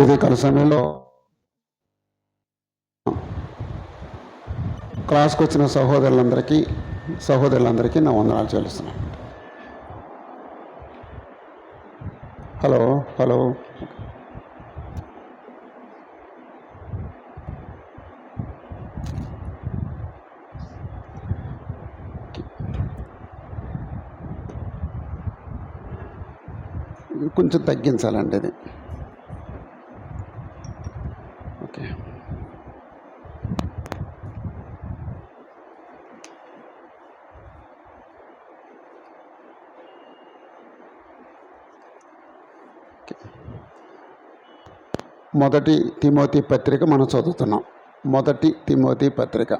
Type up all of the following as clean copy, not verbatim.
ఉదయకాల సమయంలో క్లాస్కి వచ్చిన సహోదరులందరికీ నా వందనాలు చెల్లిస్తున్నాను. హలో హలో కొంచెం తగ్గించాలండి ఇది. ఓకే, మొదటి తిమోతి పత్రిక మనం చదువుతున్నాం. మొదటి తిమోతి పత్రిక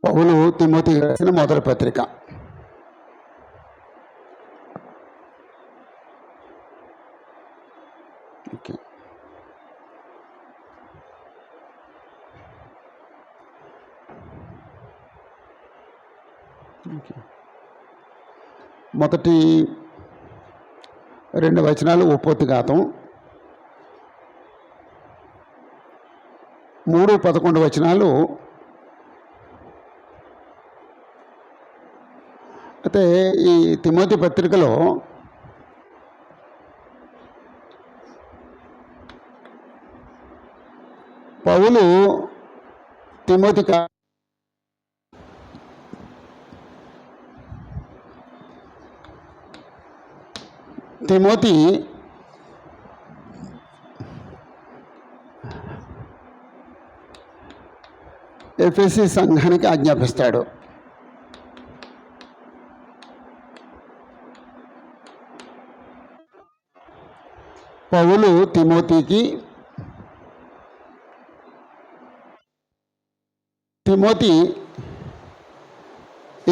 పౌలు తిమోతి రాసిన మొదటి పత్రిక. ఓకే, మొదటి 2 వచనాలు ఉపోద్ఘాతం, 3:11 వచనాలు అయితే ఈ తిమోతి పత్రికలో పౌలు తిమోతి ఎఫెసీ సంఘానికి ఆజ్ఞాపిస్తాడు. పౌలు తిమోతి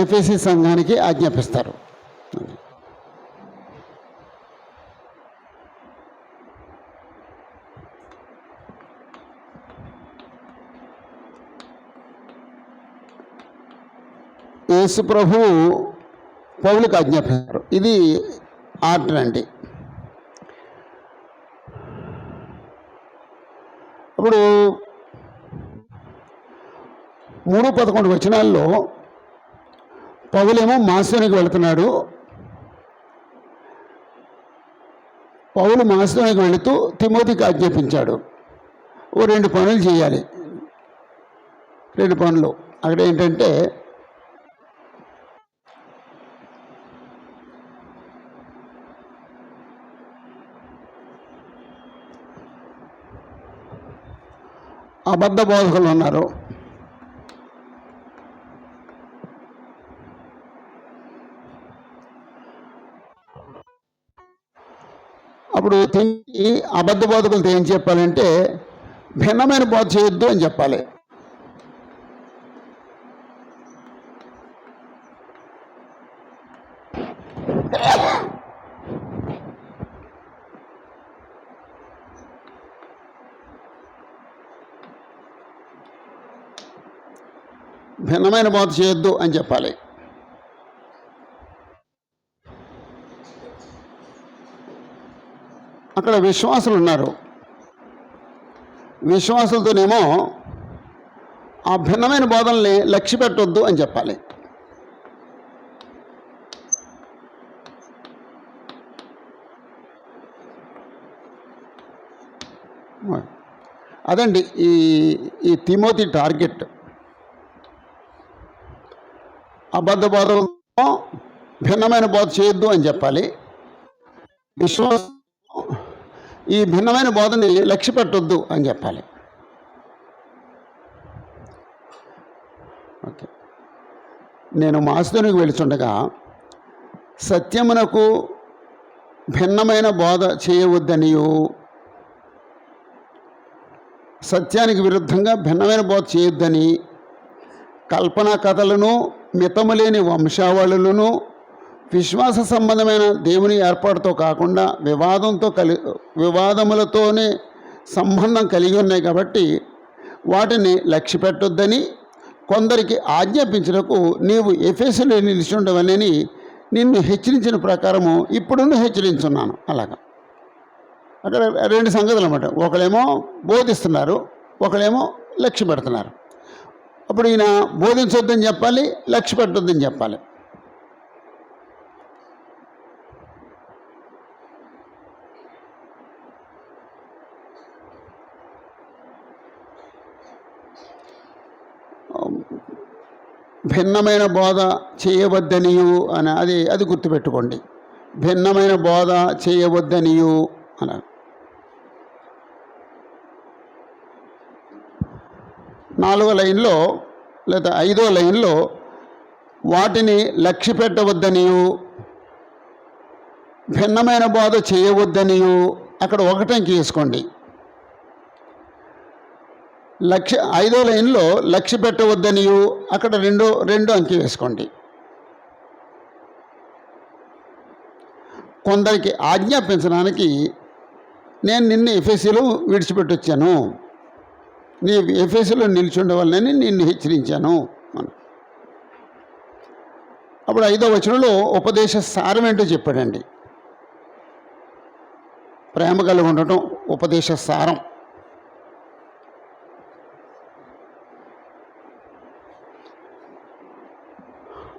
ఎఫెసీ సంఘానికి ఆజ్ఞాపిస్తారు. యేసు ప్రభువు పౌలుకి ఆజ్ఞాపిస్తారు. ఇది ఆర్డర్ అండి. ఇప్పుడు 3:11 వచనాల్లో పౌలేమో మాసిదోనియాకి వెళుతున్నాడు. పౌలు మాసిదోనియాకి వెళుతూ తిమోతికి ఆజ్ఞాపించాడు, 2 పనులు చేయాలి. 2 పనులు అక్కడ ఏంటంటే, అబద్ధ బోధకులు ఉన్నారు. అప్పుడు అబద్ధ బోధకులతో ఏం చెప్పాలంటే, భిన్నమైన బోధ చేయొద్దు అని చెప్పాలి. భిన్నమైన బోధ చేయొద్దు అని చెప్పాలి. అక్కడ విశ్వాసులు ఉన్నారు. విశ్వాసులతోనేమో ఆ భిన్నమైన బోధనల్ని లక్ష్య పెట్టొద్దు అని చెప్పాలి. అదండి ఈ తిమోతి టార్గెట్. అబద్ధ బోధనతో భిన్నమైన బోధ చేయొద్దు అని చెప్పాలి. విశ్వాసం ఈ భిన్నమైన బోధని లక్ష్య పెట్టొద్దు అని చెప్పాలి. ఓకే, నేను మాసిదోనియాకి వెళుచుండగా సత్యమునకు భిన్నమైన బోధ చేయవద్దనియు, సత్యానికి విరుద్ధంగా భిన్నమైన బోధ చేయొద్దని కల్పనా కథలను, మితములేని వంశావళులను, విశ్వాస సంబంధమైన దేవుని ఏర్పాటుతో కాకుండా వివాదములతోనే సంబంధం కలిగి ఉన్నాయి కాబట్టి వాటిని లక్ష్య పెట్టొద్దని కొందరికి ఆజ్ఞాపించుటకు నీవు ఎఫెసులో నిలిచి ఉండవని నిన్ను హెచ్చరించిన ప్రకారము ఇప్పుడు హెచ్చరించున్నాను. అలాగా అక్కడ రెండు సంగతులు అన్నమాట. ఒకళ్ళేమో బోధిస్తున్నారు, ఒకళ్ళేమో లక్ష్య పెడుతున్నారు. అప్పుడు ఈయన బోధించొద్దని చెప్పాలి, లక్ష్య పెట్టొద్దని చెప్పాలి. భిన్నమైన బోధ చేయవద్దనియు అని అది గుర్తుపెట్టుకోండి. భిన్నమైన బోధ చేయవద్దనియు అన్నారు. 4వ లైన్లో లేదా 5వ లైన్లో వాటిని లక్ష్య పెట్టవద్దనియు భిన్నమైన బోధ చేయవద్దనియు అక్కడ ఒకటంకి వేసుకోండి. 5వ లైన్లో లక్ష్య పెట్టవద్దనియు అక్కడ రెండు అంకి వేసుకోండి. కొందరికి ఆజ్ఞాపించడానికి నేను నిన్ను ఎఫెసీలో విడిచిపెట్టొచ్చాను, నీ ఎఫెసీలో నిలిచుండే వాళ్ళని నిన్ను హెచ్చరించాను మనం. అప్పుడు 5వ వచనంలో ఉపదేశ సారం ఏంటో చెప్పాడండి. ప్రేమ కలిగి ఉండటం ఉపదేశ సారం.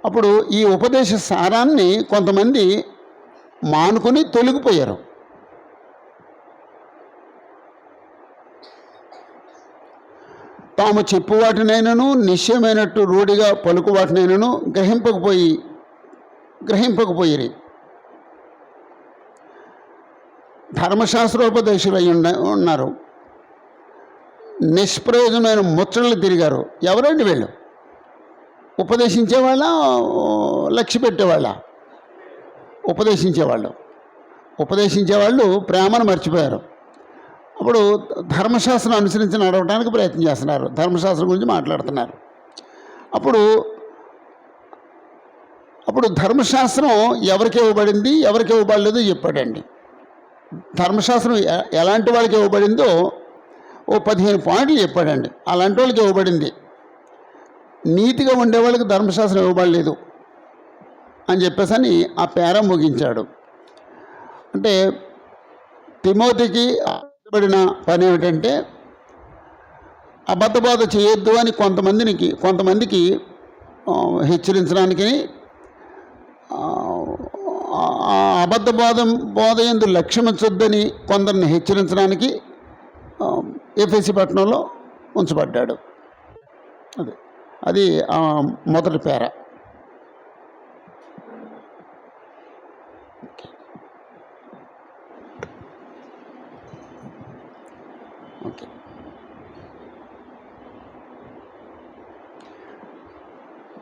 అప్పుడు ఈ ఉపదేశ సారాన్ని కొంతమంది మానుకొని తొలగిపోయారు. తాము చెప్పు వాటినైనను నిశ్చయమైనట్టు రూఢిగా పలుకు వాటినైనను గ్రహింపకపోయిరి. ధర్మశాస్త్రోపదేశులు అయి ఉన్నారు. నిష్ప్రయోజనమైన ముచ్చట్లు తిరిగారు. ఎవరండి వీళ్ళు? ఉపదేశించేవాళ్ళ, లక్ష్య పెట్టేవాళ్ళ? ఉపదేశించేవాళ్ళు ప్రేమను మర్చిపోయారు. అప్పుడు ధర్మశాస్త్రం అనుసరించి నడవడానికి ప్రయత్నం చేస్తున్నారు, ధర్మశాస్త్రం గురించి మాట్లాడుతున్నారు. అప్పుడు ధర్మశాస్త్రం ఎవరికి ఇవ్వబడింది, ఎవరికి ఇవ్వబడలేదో చెప్పాడండి. ధర్మశాస్త్రం ఎలాంటి వాళ్ళకి ఇవ్వబడిందో 15 పాయింట్లు చెప్పాడండి. అలాంటి వాళ్ళకి ఇవ్వబడింది. నీతిగా ఉండేవాళ్ళకి ధర్మశాస్త్రం ఇవ్వబడలేదు అని చెప్పేసి ఆ పేర ముగించాడు. అంటే తిమోతికి పడిన పని ఏమిటంటే అబద్ధబోధ చేయొద్దు అని కొంతమందికి హెచ్చరించడానికి, బోధ యందు లక్ష్యమించొద్దని కొందరిని హెచ్చరించడానికి ఎఫెసీ పట్టణంలో ఉంచబడ్డాడు. అది మొదటి పేర. ఓకే.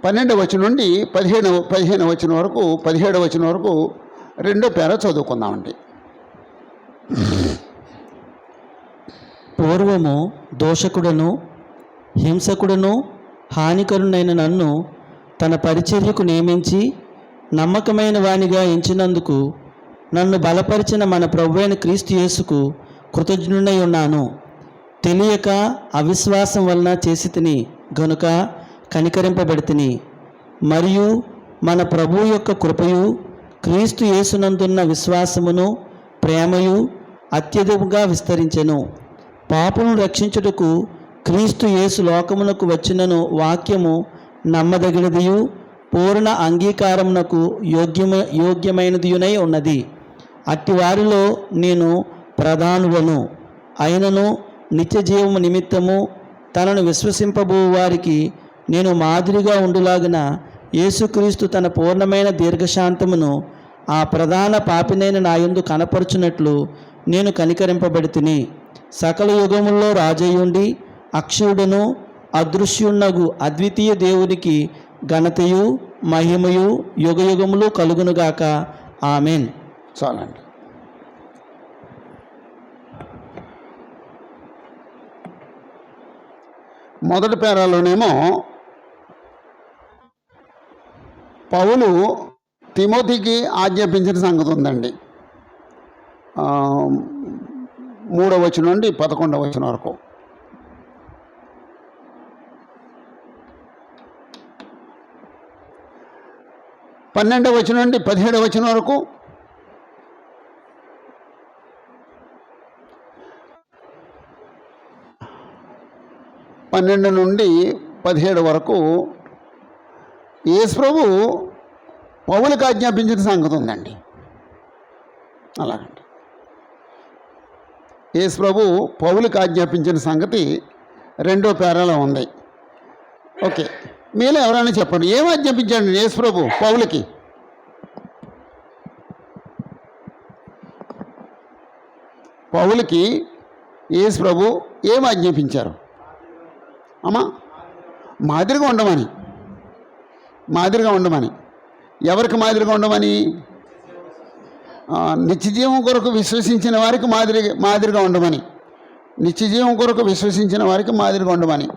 12వ వచనం నుండి 15వ వచనం వరకు 17వ వచనం వరకు రెండో పేర చదువుకుందామండి. పూర్వము దోషకుడను హింసకుడను హానికరునైన నన్ను తన పరిచర్యకు నియమించి నమ్మకమైన వానిగా ఎంచినందుకు నన్ను బలపరిచిన మన ప్రభువైన క్రీస్తు యేసుకు కృతజ్ఞుడై ఉన్నాను. తెలియక అవిశ్వాసం వలన చేసి తిని గనుక కనికరింపబడితిని. మరియు మన ప్రభువు యొక్క కృపయు క్రీస్తు యేసునందున్న విశ్వాసమును ప్రేమయు అత్యధికంగా విస్తరించెను. పాపులను రక్షించుటకు క్రీస్తు యేసు లోకమునకు వచ్చినను వాక్యము నమ్మదగినదియు పూర్ణ అంగీకారమునకు యోగ్యమైనదియునై ఉన్నది. అట్టి వారిలో నేను ప్రధానులను అయినను నిత్య జీవము నిమిత్తము తనను విశ్వసింపబో వారికి నేను మాదిరిగా ఉండులాగిన యేసుక్రీస్తు తన పూర్ణమైన దీర్ఘశాంతమును ఆ ప్రధాన పాపినైన నా యందు కనపరుచున్నట్లు నేను కనికరింపబడితిని. సకల యుగముల్లో రాజయ్యుండి అక్షయుడును అదృశ్యున్నగు అద్వితీయ దేవునికి ఘనతయు మహిమయు యుగయుగములు కలుగునుగాక. ఆమెన్. చాలండి. మొదటి పేరాలోనేమో పౌలు తిమోతికి ఆజ్ఞాపించిన సంగతి ఉందండి. 3వ వచనం నుండి 11వ వచనం వరకు. పన్నెండవ వచనం నుండి 17వ వచనం వరకు, 12 నుండి 17 వరకు యేసు ప్రభు పౌలుకి ఆజ్ఞాపించిన సంగతి ఉందండి. అలాగండి, యేసు ప్రభు పౌలుకి ఆజ్ఞాపించిన సంగతి 2వ పేరాలో ఉంది. ఓకే, మీలో ఎవరైనా చెప్పండి, ఏం ఆజ్ఞాపించాడు యేసు ప్రభు పౌలుకి? పౌలుకి యేసు ప్రభు ఏం ఆజ్ఞాపించారు? అమ్మా, మాదిరిగా ఉండమని. మాదిరిగా ఉండమని. ఎవరికి మాదిరిగా ఉండమని? నిత్యజీవం కొరకు విశ్వసించిన వారికి మాదిరిగా ఉండమని. నిత్యజీవం కొరకు విశ్వసించిన వారికి మాదిరిగా ఉండమని.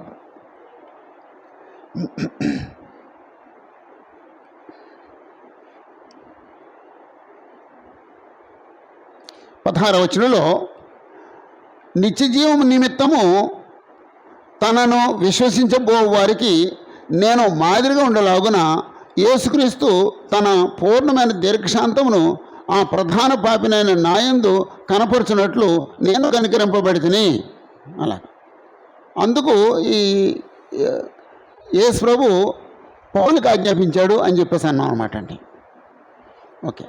పదహారవ వచనంలో నిత్యజీవం నిమిత్తము తనను విశ్వసించబో వారికి నేను మాదిరిగా ఉండలాగున యేసుక్రీస్తు తన పూర్ణమైన దీర్ఘశాంతమును ఆ ప్రధాన పాపినైన నాయందు కనపరుచున్నట్లు నేను కనికరింపబడితిని. అలా అందుకు ఈ యేసు ప్రభు పౌలుకి ఆజ్ఞాపించాడు అని చెప్పేసి అన్నాం అనమాట అండి. ఓకే,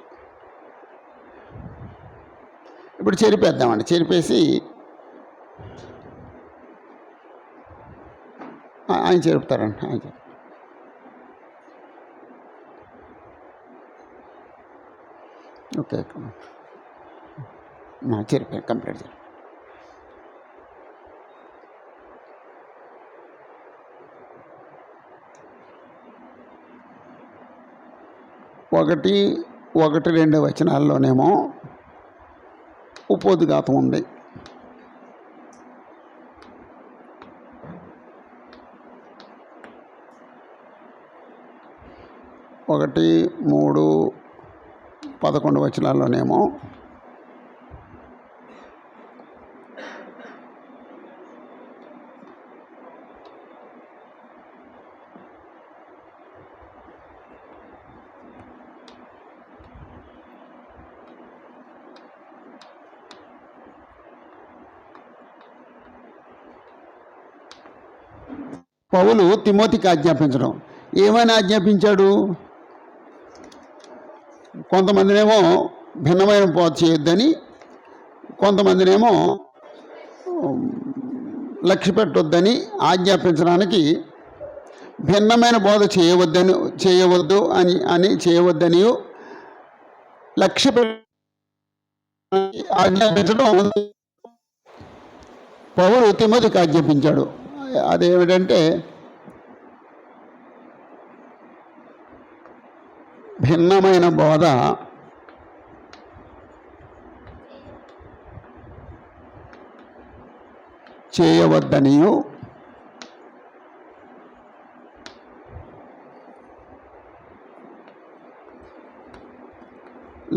ఇప్పుడు చెరిపేద్దామండి. చెరిపేసి ఆయన చెరుపుతారండి. ఆయన ఓకే, చెరిపే కంప్లీట్ చేయండి. ఒకటి 2 వచనాల్లోనేమో ఉపోద్ఘాతం ఉంది. 1, 3, 11 వచనాల్లోనేమో పౌలు తిమోతికి ఆజ్ఞాపించడం. ఏమైనా ఆజ్ఞాపించాడు? కొంతమందినేమో భిన్నమైన బోధ చేయొద్దని, కొంతమందినేమో లక్ష్య పెట్టొద్దని ఆజ్ఞాపించడానికి, భిన్నమైన బోధ చేయవద్దు అని చేయవద్దని లక్ష్య ఆజ్ఞాపించడం పౌలు తిమోతికి ఆజ్ఞాపించాడు. అదేమిటంటే భిన్నమైన బోధ చేయవద్దనియు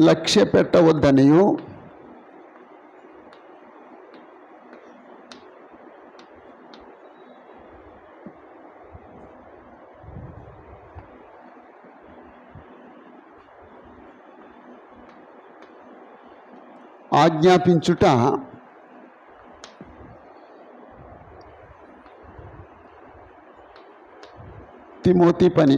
లక్ష్య పెట్టవద్దనియు ఆజ్ఞాపించుట తిమోతి పని.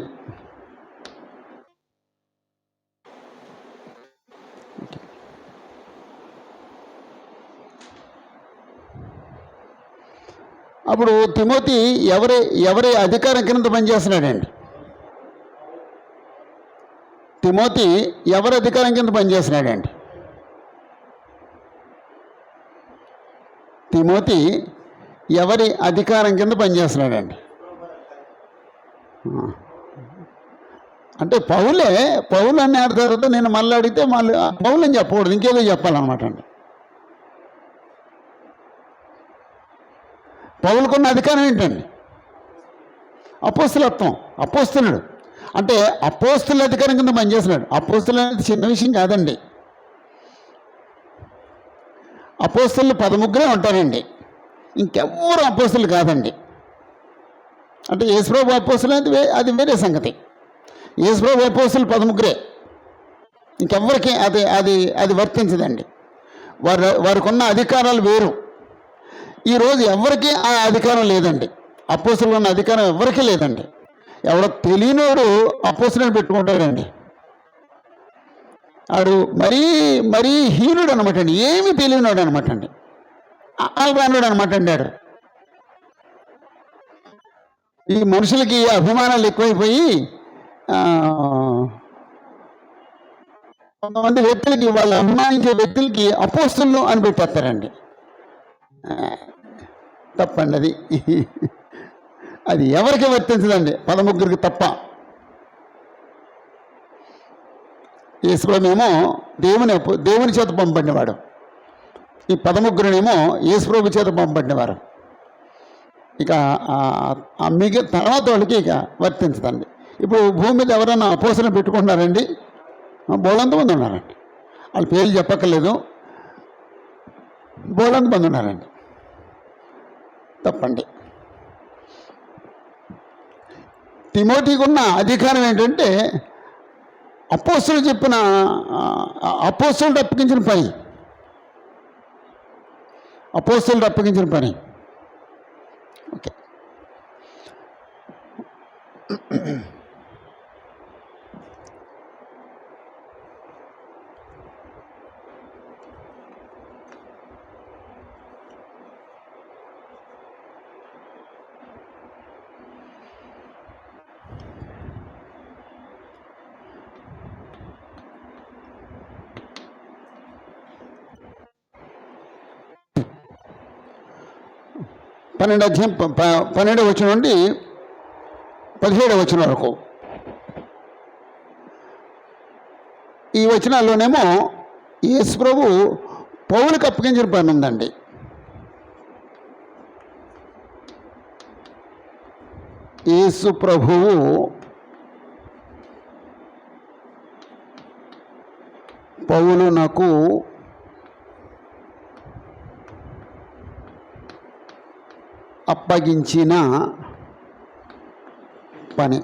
అప్పుడు తిమోతి ఎవరి అధికారం కింద పనిచేస్తున్నాడండి? తిమోతి ఎవరి అధికారం కింద పనిచేస్తున్నాడండి? తిమోతి ఎవరి అధికారం కింద పనిచేస్తున్నాడండి? అంటే పౌలు అని ఆడిన తర్వాత నేను మళ్ళీ అడిగితే మళ్ళీ పౌలు అని చెప్పకూడదు, ఇంకేదో చెప్పాలన్నమాట అండి. పౌలుకున్న అధికారం ఏంటండి? అపోస్తలత్వం, అపోస్తలుడు. అంటే అపోస్తుల అధికారం కింద పనిచేస్తున్నాడు. అపోస్తులు అనేది చిన్న విషయం కాదండి. అపోస్తులు 13 ఉంటారండి, ఇంకెవ్వరు అపోస్తులు కాదండి. అంటే యేసుప్రభు అపోస్తులు అనేది అది వేరే సంగతి. యేసుప్రభు అపోస్తులు 13, ఇంకెవ్వరికి అది అది అది వర్తించదండి. వారికి ఉన్న అధికారాలు వేరు. ఈరోజు ఎవరికి ఆ అధికారం లేదండి. అపోస్తులు ఉన్న అధికారం ఎవరికీ లేదండి. ఎవడో తెలియనోడు అపోస్తులను పెట్టుకుంటాడండి. ఆడు మరీ మరీ హీనుడు అనమాట అండి, ఏమీ తెలియనోడు అనమాట అండి, రానుడు అనమాట అండి. ఆడు ఈ మనుషులకి అభిమానాలు ఎక్కువైపోయి కొంతమంది వ్యక్తులకి, వాళ్ళు అభిమానించే వ్యక్తులకి అపోస్తులు అని పెట్టేస్తారండి. తప్పండి అది. అది ఎవరికి వర్తించదండి, 13 తప్ప. యేసుప్రభునేమో దేవుని చేత పంపబడినవాడు, ఈ 13 యేసుప్రభు చేత పంపబడినవారు. ఇక మిగిలిన తర్వాత వాళ్ళకి ఇక వర్తించదండి. ఇప్పుడు భూమి మీద ఎవరైనా అపోస్తులను పెట్టుకుంటున్నారండి? బోలంతమంది ఉన్నారండి. వాళ్ళ పేర్లు చెప్పక్కర్లేదు, బోలంతమంది ఉన్నారండి. తప్పండి. తిమోతికి ఉన్న అధికారం ఏంటంటే అపోస్తులు చెప్పిన అపోస్తులు అప్పగించిన పని, అపోస్తులు అప్పగించిన పని. ఓకే. అధ్యాయం 12వ వచనం నుండి 17వ వచనం వరకు ఈ వచనాల్లోనేమో యేసు ప్రభు పౌలుకి అప్పగించిన పని ఉందండి. యేసు ప్రభువు పౌలునకు అప్పగించిన పని.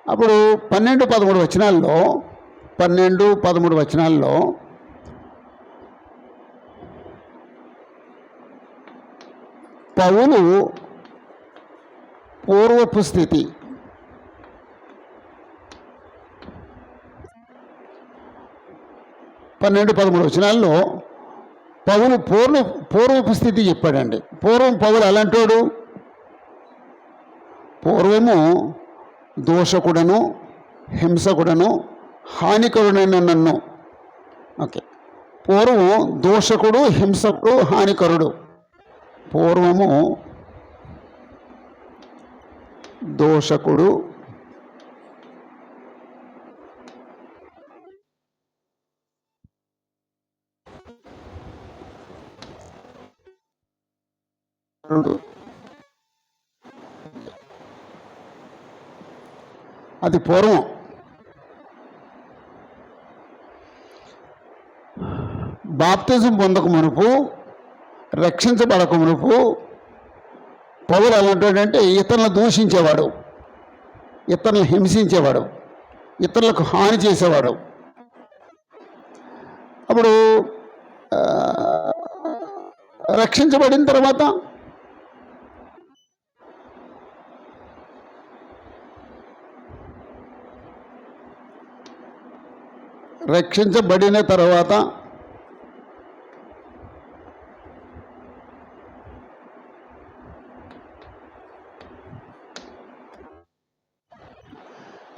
అప్పుడు 12-13 వచనాల్లో 12-13 వచనాల్లో పౌలు పూర్వపు స్థితి, వచనాల్లో పౌలు పూర్వపు స్థితి చెప్పాడండి. పూర్వం పౌలు అలాంటోడు, పూర్వము దోషకుడను, హింసకుడను, హానికరుడైన నన్ను. ఓకే. పూర్వం దోషకుడు, హింసకుడు, హానికరుడు. పూర్వము దోషకుడు, అది పూర్వం. బాప్తిజం పొందక మునుపు, రక్షించబడక మునుపు పౌలు ఎలాంటివాడంటే ఇతరులను దూషించేవాడు, ఇతరులను హింసించేవాడు, ఇతరులకు హాని చేసేవాడు. అప్పుడు రక్షించబడిన తర్వాత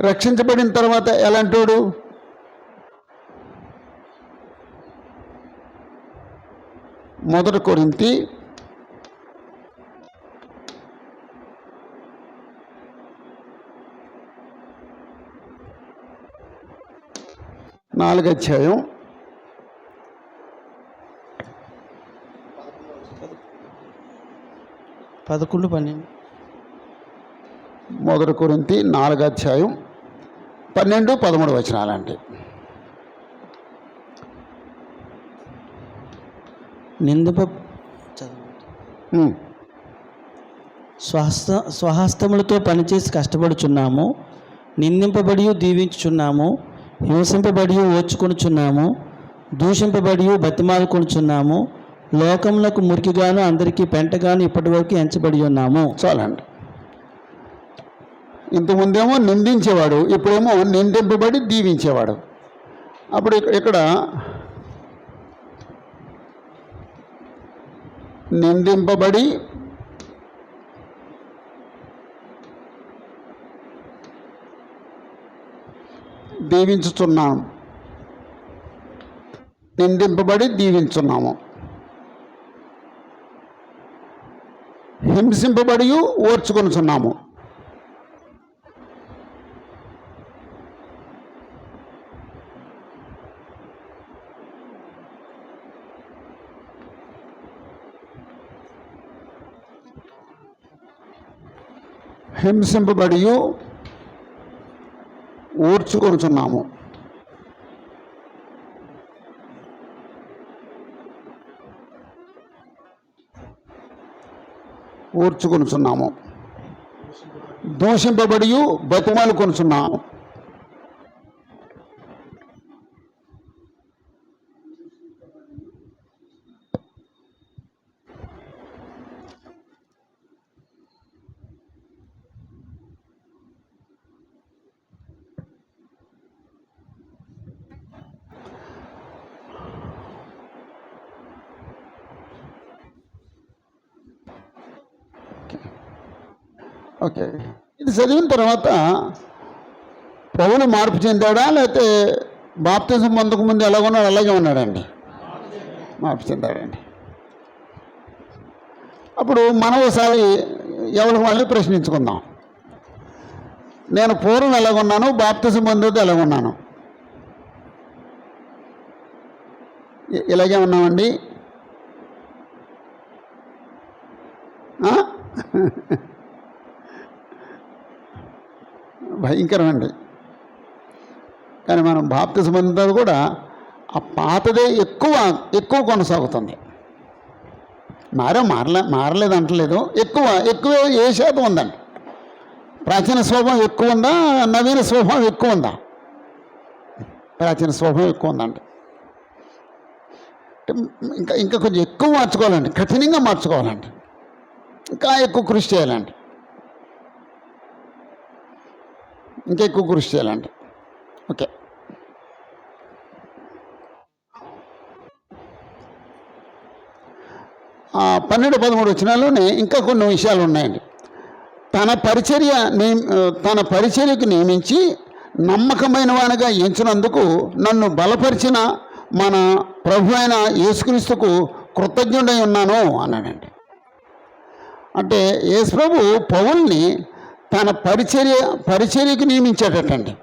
రక్షించబడిన తర్వాత ఎలాంటోడు? మొదటి కొరింథీ 12 4వ అధ్యాయం 11, 12. 1 కొరింథీ 4వ అధ్యాయం 12, 13 వచనాలండి. నిందింప స్వహస్తములతో పనిచేసి కష్టపడుచున్నాము, నిందింపబడి దీవించుచున్నాము, హింసింపబడి ఓర్చుకొనుచున్నాము, దూషింపబడి బతిమాలుకొనుచున్నాము, లోకములకు మురికిగాను అందరికీ పెంటగాను ఇప్పటి వరకు ఎంచబడి ఉన్నాము. చాలండి. ఇంతకుముందేమో నిందించేవాడు, ఇప్పుడేమో నిందింపబడి దీవించేవాడు. అప్పుడు ఇక్కడ నిందింపబడి దీవించుచున్నాము, నిందింపబడి దీవించున్నాము, హింసింపబడి ఓర్చుకొనుచున్నాము. హింసింపబడి ఓర్చుకొనుచున్నాము. ఓర్చుకొనుచున్నాము, దూషింపబడి బతిమాలుకొనుచున్నాము. ఓకే, ఇది చదివిన తర్వాత పౌలు మార్పు చెందాడా, లేకపోతే బాప్తిజం పొందక ముందు ఎలా ఉన్నాడు అలాగే ఉన్నాడండి? మార్పు చెందాడండి. అప్పుడు మనం ఒకసారి ఎవరికి మళ్ళీ ప్రశ్నించుకుందాం. నేను పూర్వం ఎలాగున్నాను, బాప్తిజం పొందేది ఎలాగున్నాను? ఇలాగే ఉన్నామండి. భయంకరమండి. కానీ మనం బాప్తిజం పొందేది కూడా ఆ పాతదే ఎక్కువ కొనసాగుతుంది. మారలేదు అంటలేదు, ఎక్కువ ఏ శాతం ఉందండి? ప్రాచీన స్వభావం ఎక్కువ ఉందా, నవీన స్వభావం ఎక్కువ ఉందా? ప్రాచీన స్వభావం ఎక్కువ ఉందండి. ఇంకా కొంచెం ఎక్కువ మార్చుకోవాలండి, కఠినంగా మార్చుకోవాలండి, ఇంకా ఎక్కువ కృషి చేయాలండి, ఇంకా ఎక్కువ కృషి చేయాలండి. ఓకే, ఆ 12, 13 వచనాల్లోనే ఇంకా కొన్ని విషయాలు ఉన్నాయండి. తన పరిచర్యకు నియమించి నమ్మకమైన వానిగా ఎంచినందుకు నన్ను బలపరిచిన మన ప్రభు అయిన యేసుక్రీస్తుకు కృతజ్ఞుడై ఉన్నాను అన్నాడండి. అంటే యేసు ప్రభు పౌల్ని తన పరిచర్యకు నియమించాడటండి.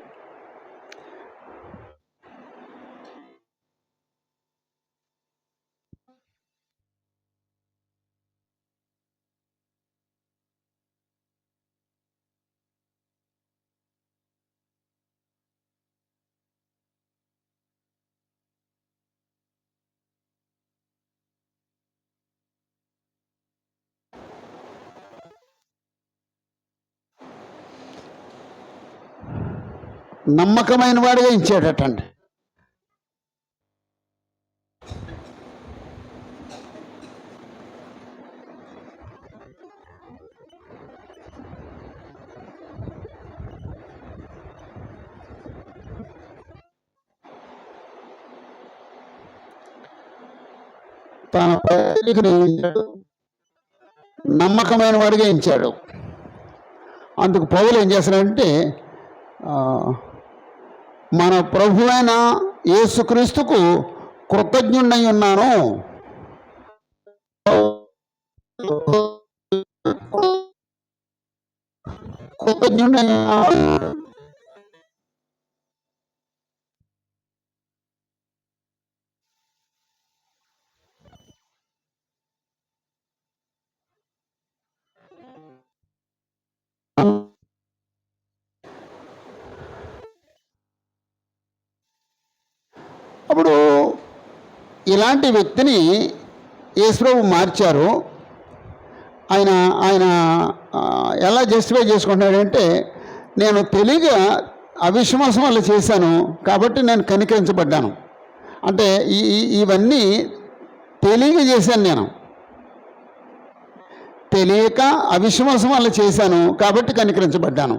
నమ్మకమైన వాడిగా ఇచ్చాడటండి. తన పరిచర్యకు నియమించాడు, నమ్మకమైన వాడిగా ఇచ్చాడు. అందుకు పౌలు ఏం చేస్తాడంటే మన ప్రభు అయిన యేసుక్రీస్తుకు కృతజ్ఞుడై ఉన్నాను. కృతజ్ఞుడై అప్పుడు ఇలాంటి వ్యక్తిని యేసుప్రభు మార్చారు. ఆయన ఆయన ఎలా జస్టిఫై చేసుకుంటున్నాడంటే, నేను తెలియగా అవిశ్వాసం వల్ల చేశాను కాబట్టి నేను కనికరించబడ్డాను. అంటే ఇవన్నీ తెలియక చేశాను, నేను తెలియక అవిశ్వాసం వల్ల చేశాను కాబట్టి కనికరించబడ్డాను.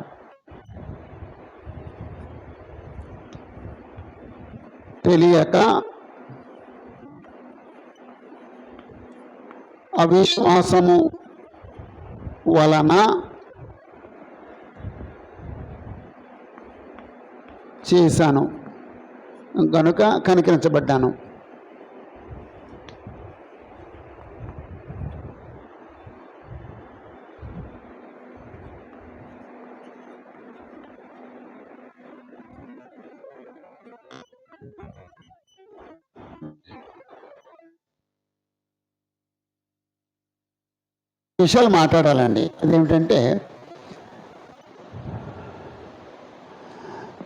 తెలియక అవిశ్వాసము వలన చేశాను కనుక కనికరించబడ్డాను. విషయాలు మాట్లాడాలండి. అదేమిటంటే,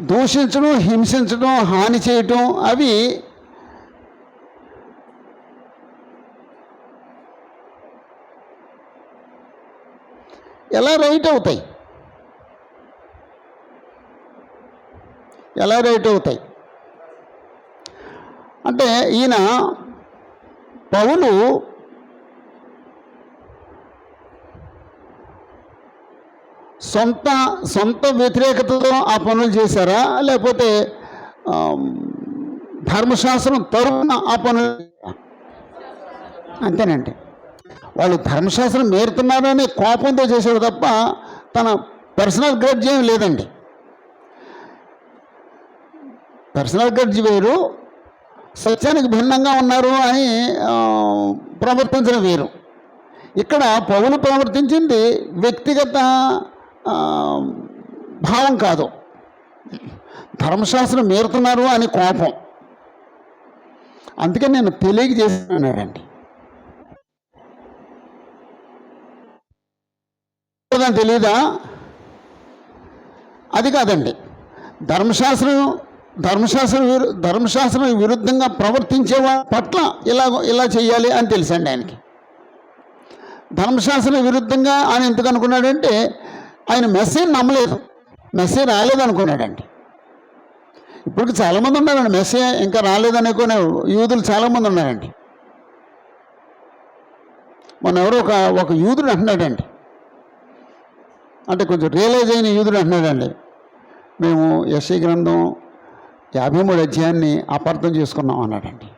దూషించడం, హింసించడం, హాని చేయటం అవి ఎలా రైట్ అవుతాయి? ఎలా రైట్ అవుతాయి అంటే, ఈయన పౌలు సొంత వ్యతిరేకతతో ఆ పనులు చేశారా, లేకపోతే ధర్మశాస్త్రం తరపున ఆ పనులు? అంతేనండి. వాళ్ళు ధర్మశాస్త్రం మీరుతున్నారని కోపంతో చేశారు తప్ప తన పర్సనల్ గ్రడ్జ్ ఏం లేదండి. పర్సనల్ గ్రడ్జ్ వేరు, సత్యానికి భిన్నంగా ఉన్నారు అని ప్రవర్తించడం వేరు. ఇక్కడ పౌలు ప్రవర్తించింది వ్యక్తిగత భావం కాదు, ధర్మశాస్త్రం మీరుతున్నారు అని కోపం. అందుకని నేను తెలియజేస్తున్నానండి. తెలీదా? అది కాదండి. ధర్మశాస్త్రం విరుద్ధంగా ప్రవర్తించే పట్ల ఇలా చేయాలి అని తెలుసండి ఆయనకి. ధర్మశాస్త్రం విరుద్ధంగా ఆయన ఎందుకు అనుకున్నాడంటే, ఆయన మెస్సేజ్ నమ్మలేదు, మెస్సేజ్ రాలేదనుకున్నాడండి. ఇప్పటికి చాలామంది ఉన్నారండి మెస్సేజ్ ఇంకా రాలేదనుకునే యూదులు చాలామంది ఉన్నారండి. మొన్న ఎవరో ఒక యూదుడు అంటున్నాడండి, అంటే కొంచెం రియలైజ్ అయిన యూదుడు అంటున్నాడండి, మేము యెషయా గ్రంథం 53 అధ్యాయాన్ని అపార్థం చేసుకున్నాం అన్నాడండి.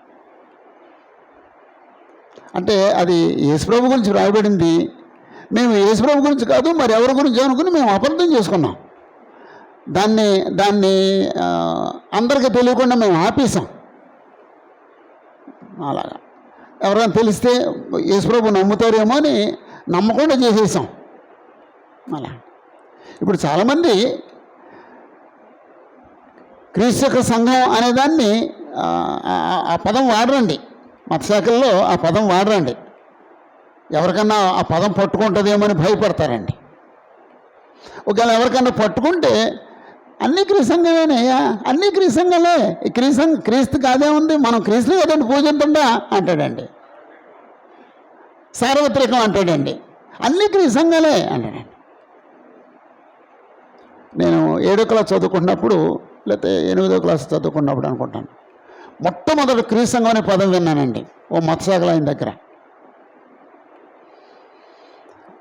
అంటే అది యేసుప్రభు గురించి రాయబడింది, మేము యేసుప్రభు గురించి కాదు మరి ఎవరి గురించి అనుకుని మేము అపార్థం చేసుకున్నాం. దాన్ని అందరికీ తెలియకుండా మేము ఆపేసాం. అలాగా ఎవరైనా తెలిస్తే యేసుప్రభు నమ్ముతారేమో అని నమ్మకుండా చేసేసాం. అలా ఇప్పుడు చాలామంది క్రీస్తు సంఘం అనేదాన్ని ఆ పదం వాడరండి, మతశాఖల్లో ఆ పదం వాడరండి. ఎవరికన్నా ఆ పదం పట్టుకుంటుందేమో అని భయపడతారండి. ఒకవేళ ఎవరికన్నా పట్టుకుంటే అన్ని క్రీస్తు సంఘమేనయ్యా, అన్ని క్రీస్తు సంఘాలే, క్రీస్తు కాదేముంది, మనం క్రీస్తుని కదండి పూజిద్దా అంటాడండి. సార్వత్రికం అంటాడండి, అన్ని క్రీస్తు సంఘాలే అంటాడండి. నేను 7వ క్లాస్ చదువుకున్నప్పుడు లేకపోతే 8వ క్లాస్ చదువుకున్నప్పుడు అనుకుంటాను, మొట్టమొదటి క్రీస్తు సంఘం అనే పదం విన్నానండి ఓ మతశాఖలో ఆయన దగ్గర.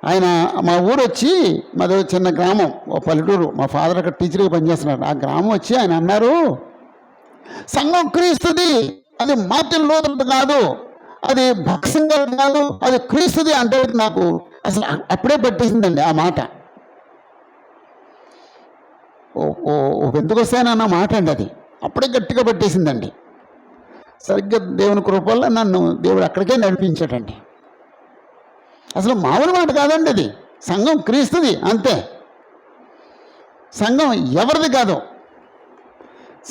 ఆయన మా ఊరు వచ్చి, మాది చిన్న గ్రామం, ఓ పల్లెటూరు, మా ఫాదర్ అక్కడ టీచర్గా పనిచేస్తున్నారు. ఆ గ్రామం వచ్చి ఆయన అన్నారు, సంఘం క్రీస్తుది, అది మార్టిన్ లూథర్ది కాదు, అది భక్సింగ్ కాదు, అది క్రీస్తుది అంటే నాకు అసలు అప్పుడే పట్టేసిందండి ఆ మాట. ఎందుకు వస్తాయనన్న మాట అండి, అది అప్పుడే గట్టిగా పట్టేసిందండి. సరిగ్గా దేవుని కృప వల్ల నన్ను దేవుడు అక్కడికే నడిపించాడండి. అసలు మామూలు మాట కాదండి అది, సంఘం క్రీస్తుది అంతే, సంఘం ఎవరిది కాదు,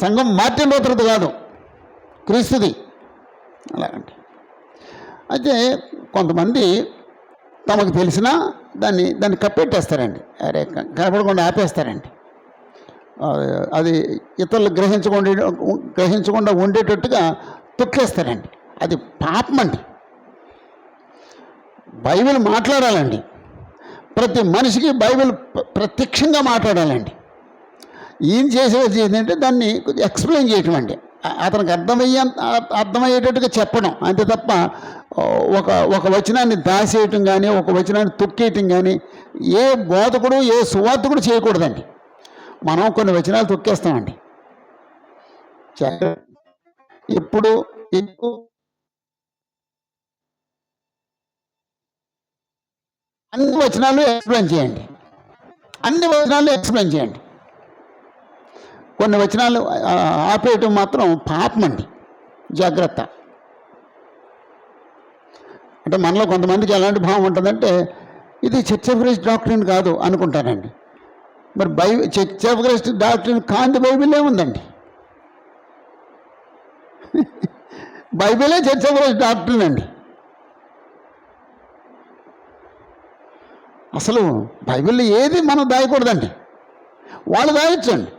సంఘం మార్టిన్ లూథర్ది కాదు, క్రీస్తుది. అలాగండి. అయితే కొంతమంది తమకు తెలిసినా దాన్ని కప్పెట్టేస్తారండి, అరే కనపడకుండా ఆపేస్తారండి. ఆ, అది ఇతరులు గ్రహించకుండా ఉండేటట్టుగా తొక్కేస్తారండి. అది పాపం అండి. బైబిల్ మాట్లాడాలండి. ప్రతి మనిషికి బైబిల్ ప్రత్యక్షంగా మాట్లాడాలండి. ఈయన చేసేది ఏంటంటే దాన్ని కొద్దిగా ఎక్స్ప్లెయిన్ చేయటం అండి. అతనికి అర్థమయ్యేటట్టుగా చెప్పడం అంతే తప్ప ఒక ఒక వచనాన్ని దాసేయటం కానీ ఒక వచనాన్ని తొక్కేయటం కానీ ఏ బోధకుడు ఏ సువార్తకుడు చేయకూడదండి. మనం కొన్ని వచనాలు తొక్కేస్తామండి. ఎప్పుడు అన్ని వచనాలు ఎక్స్ప్లెయిన్ చేయండి. అన్ని వచనాలు ఎక్స్ప్లెయిన్ చేయండి. కొన్ని వచనాలు ఆపేయటం మాత్రం పాపం అండి. జాగ్రత్త. అంటే మనలో కొంతమందికి ఎలాంటి భావం ఉంటుందంటే ఇది చర్చ్ ఆఫ్ క్రైస్ట్ డాక్ట్రిన్ కాదు అనుకుంటారండి. మరి చర్చ్ ఆఫ్ క్రైస్ట్ డాక్ట్రిన్ కాంతి బైబిలే ఉందండి. బైబిలే చర్చ్ ఆఫ్ క్రైస్ట్ డాక్ట్రిన్ అండి. అసలు బైబిల్లో ఏది మనం దాయకూడదండి. వాళ్ళు దాయొచ్చండి,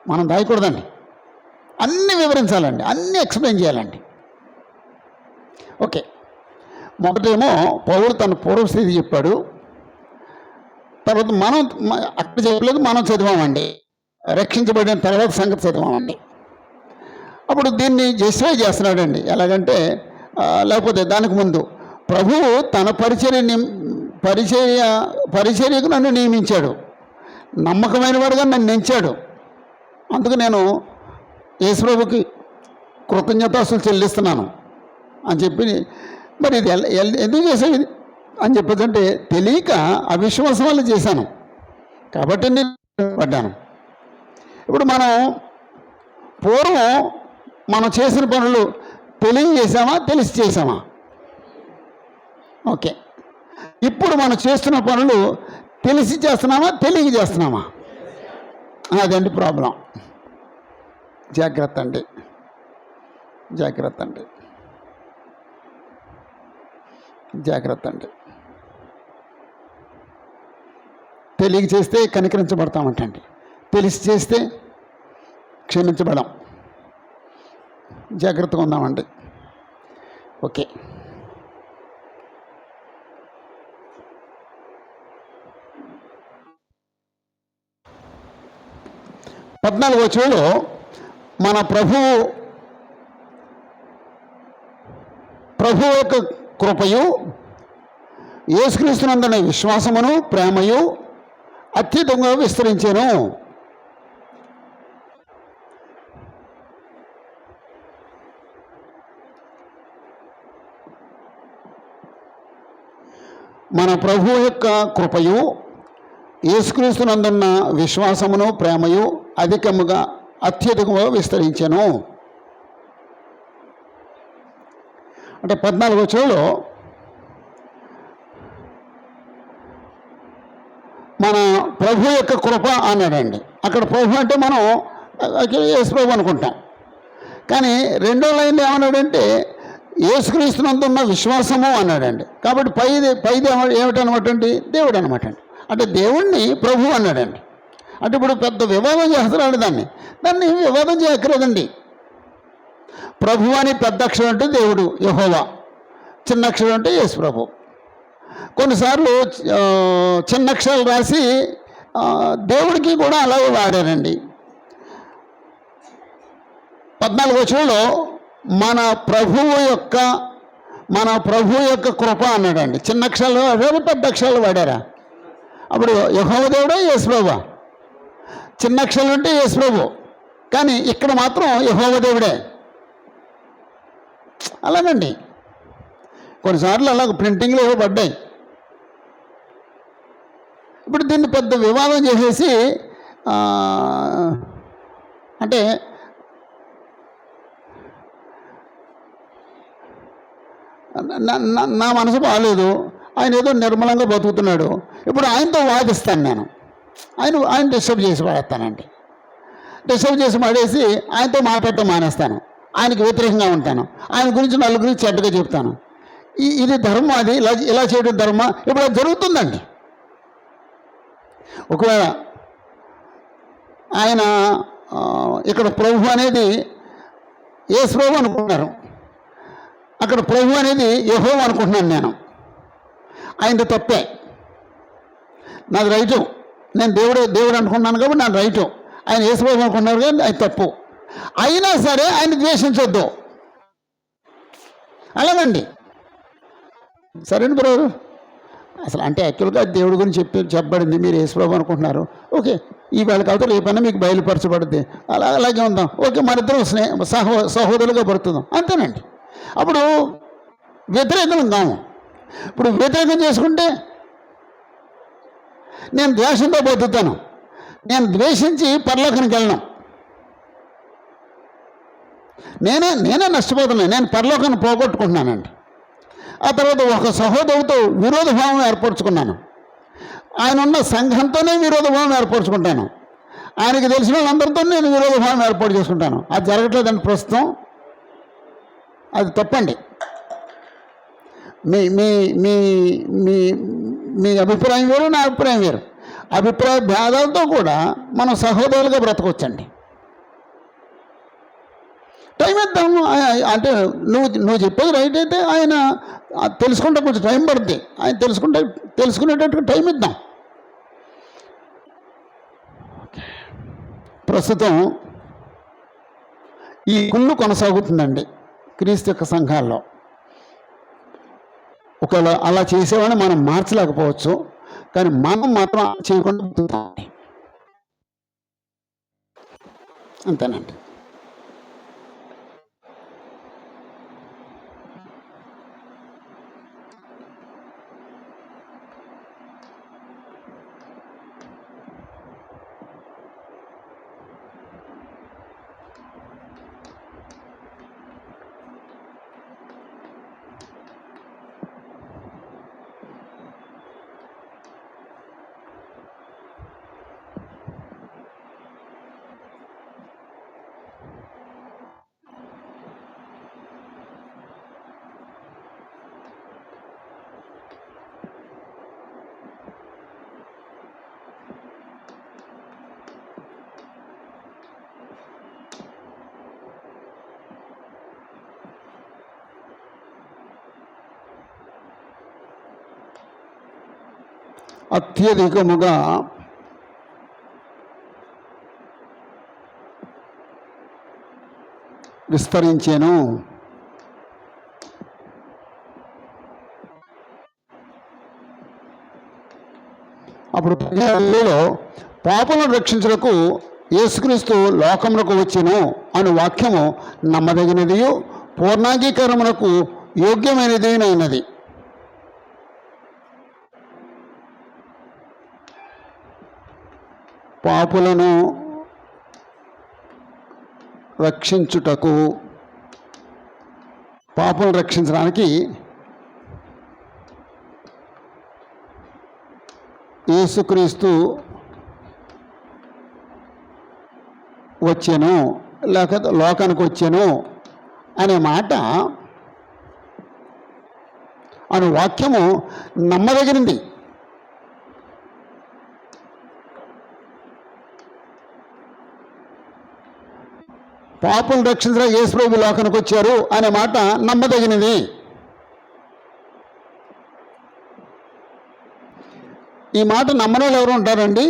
మనం దాయకూడదండి. అన్నీ వివరించాలండి, అన్నీ ఎక్స్ప్లెయిన్ చేయాలండి. ఓకే, మొదటేమో పౌలు తన పూర్వస్థితి చెప్పాడు. తర్వాత మనం అక్కడ చెప్పలేదు, మనం చదివామండి. రక్షించబడిన తర్వాత సంగతి చదివామండి. అప్పుడు దీన్ని జస్టిఫై చేస్తున్నాడండి. ఎలాగంటే లేకపోతే దానికి ముందు ప్రభువు తన పరిచర్యకు నన్ను నియమించాడు, నమ్మకమైన వాడుగా నన్ను ఎంచాడు. అందుకు నేను యేసుప్రభుకి కృతజ్ఞతాస్తులు చెల్లిస్తున్నాను అని చెప్పి, మరి ఇది ఎందుకు చేసావు ఇది అని చెప్పేదంటే తెలియక అవిశ్వాసం వల్ల చేశాను కాబట్టి నేను పడ్డాను. ఇప్పుడు పూర్వం మనం చేసిన పనులు తెలియ చేసామా తెలిసి చేసామా? ఓకే, ఇప్పుడు మనం చేస్తున్న పనులు తెలిసి చేస్తున్నామా తెలియక చేస్తున్నామా? అదండి ప్రాబ్లం. జాగ్రత్త అండి, జాగ్రత్త అండి, జాగ్రత్త అండి. తెలియక చేస్తే కనికరించబడతామంటండి, తెలిసి చేస్తే క్షమించబడం. జాగ్రత్తగా ఉందామండి. ఓకే, పద్నాలుగో వచనంలో మన ప్రభు యొక్క కృపయు యేసుక్రీస్తునందున విశ్వాసమును ప్రేమయు అత్యధికంగా విస్తరించెను. మన ప్రభు యొక్క కృపయు యేసుక్రీస్తునందున్న విశ్వాసమును ప్రేమయు అత్యధికంగా విస్తరించెను. అంటే 14వ వచనంలో మన ప్రభు యొక్క కృప అన్నాడండి. అక్కడ ప్రభు అంటే మనం యేసు ప్రభు అనుకుంటాం, కానీ రెండో లైన్లో ఏమన్నాడంటే యేసుక్రీస్తునందున్న విశ్వాసము అన్నాడండి. కాబట్టి పైది ఏమిటనమాట అండి? దేవుడు అనమాట అండి. అంటే దేవుణ్ణి ప్రభు అన్నాడండి. అంటే ఇప్పుడు పెద్ద వివాదం చేస్తున్నాడు. దాన్ని వివాదం చేయక్కర్లేదండి. ప్రభు అని పెద్ద అక్షరం అంటే దేవుడు యెహోవా, చిన్న అక్షరం అంటే యేసు ప్రభు. కొన్నిసార్లు చిన్న అక్షరాలు రాసి దేవుడికి కూడా అలాగే వాడారండి. 14వ వచనంలో మన ప్రభు యొక్క కృప అన్నాడండి. చిన్న అక్షరాలు వాడారు, పెద్ద అక్షరాలు వాడారా? అప్పుడు యెహోవా దేవుడా యేసు ప్రభు? చిన్న అక్షరాలు అంటే యేసు ప్రభు, కానీ ఇక్కడ మాత్రం యెహోవా దేవుడే. అలాగండి, కొన్నిసార్లు అలాగ ప్రింటింగ్లో పడ్డాయి. ఇప్పుడు దీన్ని పెద్ద వివాదం చేసేసి అంటే నా మనసు బాగాలేదు, ఆయన ఏదో నిర్మలంగా బతుకుతున్నాడు, ఇప్పుడు ఆయనతో వాదిస్తాను నేను. ఆయన డిస్టర్బ్ చేసి పడేస్తానండి. డిస్టర్బ్ చేసి పడేసి ఆయనతో మాట్లాడటం మానేస్తాను, ఆయనకి వ్యతిరేకంగా ఉంటాను, ఆయన గురించి నలుగురికి చెడ్డగా చెప్తాను. ఇది ధర్మం, అది ఇలా చేయడం ధర్మం? ఇప్పుడు అది జరుగుతుందండి. ఒకవేళ ఆయన ఇక్కడ ప్రభు అనేది యేసు ప్రభు అనుకుంటున్నారు, అక్కడ ప్రభు అనేది యెహోవా అనుకుంటున్నాను నేను. ఆయనది తప్పే, నాది రైటు. నేను దేవుడు అనుకున్నాను కాబట్టి నాది రైటు. ఆయన యేసు ప్రభు అనుకున్నారు కానీ అది తప్పు. అయినా సరే ఆయన ద్వేషించొద్దు. అలాగండి, సరేనా బ్రదరు? అసలు అంటే యాక్చువల్గా దేవుడి గురించి చెప్పబడింది, మీరు యేసుప్రభు అనుకుంటున్నారు, ఓకే, ఈ వేళ కాదు రేపైనా మీకు బయలుపరచబడుద్ది, అలాగే ఉందాం, ఓకే, మరిద్దరం సహోదరులుగా పడుతుందాం, అంతేనండి. అప్పుడు వ్యతిరేకం కాము. ఇప్పుడు వ్యతిరేకం చేసుకుంటే నేను ద్వేషంతో బతుకుతాను, నేను ద్వేషించి పరలోకానికి వెళ్ళను, నేనే నష్టపోతున్నాను, నేను పరలోకాన్ని పోగొట్టుకుంటున్నానండి. ఆ తర్వాత ఒక సహోదరుడితో విరోధ భావం ఏర్పరచుకున్నాను, ఆయన ఉన్న సంఘంతోనే విరోధ భావం ఏర్పరచుకుంటాను, ఆయనకి తెలిసిన వాళ్ళందరితో నేను విరోధ భావం ఏర్పాటు చేసుకుంటాను. అది జరగట్లేదండి ప్రస్తుతం, అది తప్పండి. మీ మీ మీ మీ మీ అభిప్రాయం వేరు, నా అభిప్రాయం వేరు. అభిప్రాయ భేదాలతో కూడా మనం సహోదరులుగా బ్రతకొచ్చండి. టైం ఇద్దాము, అంటే నువ్వు చెప్పేది రైట్ అయితే ఆయన తెలుసుకుంటే కొంచెం టైం పడుతుంది, ఆయన తెలుసుకునేటట్టుగా టైం ఇద్దాం. ప్రస్తుతం ఈ కుళ్ళు కొనసాగుతుందండి క్రీస్తు యొక్క సంఘాల్లో. ఒకవేళ అలా చేసేవాడిని మనం మార్చలేకపోవచ్చు, కానీ మనం మాత్రం చేయకుండా బతుకుతామండి, అంతేనండి. అత్యధికముగా విస్తరించాను. అప్పుడు పాపలను రక్షించుటకు యేసుక్రీస్తు లోకమునకు వచ్చెను అను వాక్యము నమ్మదగినది, పూర్ణాంగీకరమునకు యోగ్యమైనది అయినది. పాపులను రక్షించుటకు, పాపులను రక్షించడానికి యేసుక్రీస్తు వచ్చాను, లేకపోతే లోకానికి వచ్చాను అనే మాట, అను వాక్యము నమ్మదగినది. పాపులను రక్షించడానికి యేసు ప్రభు లోకానికి వచ్చారు అనే మాట నమ్మదగినది. ఈ మాట నమ్మని వాళ్ళు ఎవరు ఉంటారండి?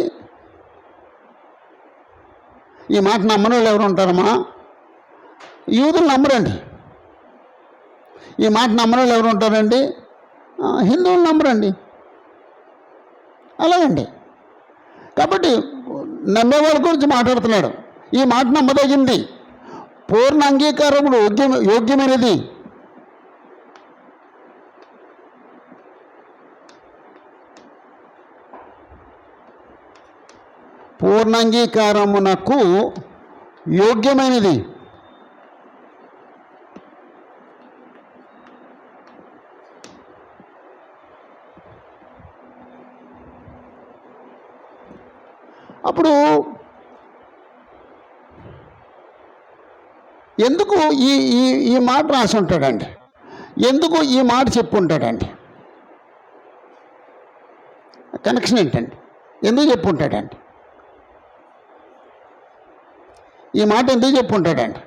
ఈ మాట నమ్మని వాళ్ళు ఎవరు ఉంటారమ్మా? యూదులు నమ్మరండి. ఈ మాట నమ్మని వాళ్ళు ఎవరు ఉంటారండి? హిందువులు నమ్మరండి. అలాగండి. కాబట్టి నమ్మేవాళ్ళ గురించి మాట్లాడుతున్నాడు. ఈ మాట నమ్మదగింది, పూర్ణ అంగీకారములు యోగ్యమైనది. పూర్ణాంగీకారమునకు యోగ్యమైనది. అప్పుడు ఎందుకు ఈ ఈ ఈ మాట రాసి ఉంటాడండి? ఎందుకు ఈ మాట చెప్పుంటాడండి? కనెక్షన్ ఏంటండి? ఎందుకు చెప్పుంటాడండి? ఈ మాట ఎందుకు చెప్పుంటాడండి?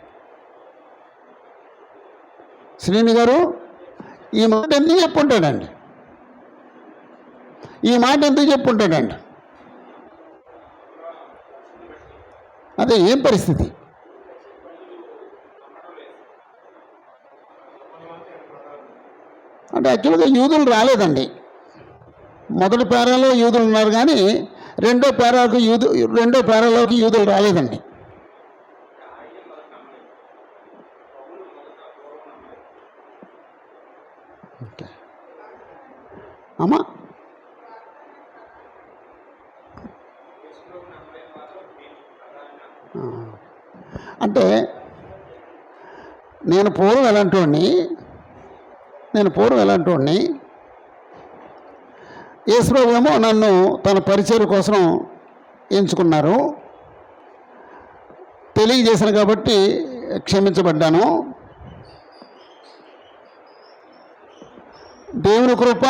శ్రీని గారు ఈ మాట ఎందుకు చెప్పుంటాడండి? ఈ మాట ఎందుకు చెప్పుంటాడండి? అదే ఏం పరిస్థితి? అంటే యాక్చువల్గా యూదులు రాలేదండి. మొదటి పేరాలో యూదులు ఉన్నారు, కానీ రెండో పేరాలోకి యూదులు రాలేదండి. ఓకే అమ్మా, అంటే నేను పూర్వం ఎలాంటి యేసుప్రభు ఏమో నన్ను తన పరిచయం కోసం ఎంచుకున్నారు, తెలియజేశాను కాబట్టి క్షమించబడ్డాను. దేవుని కృప,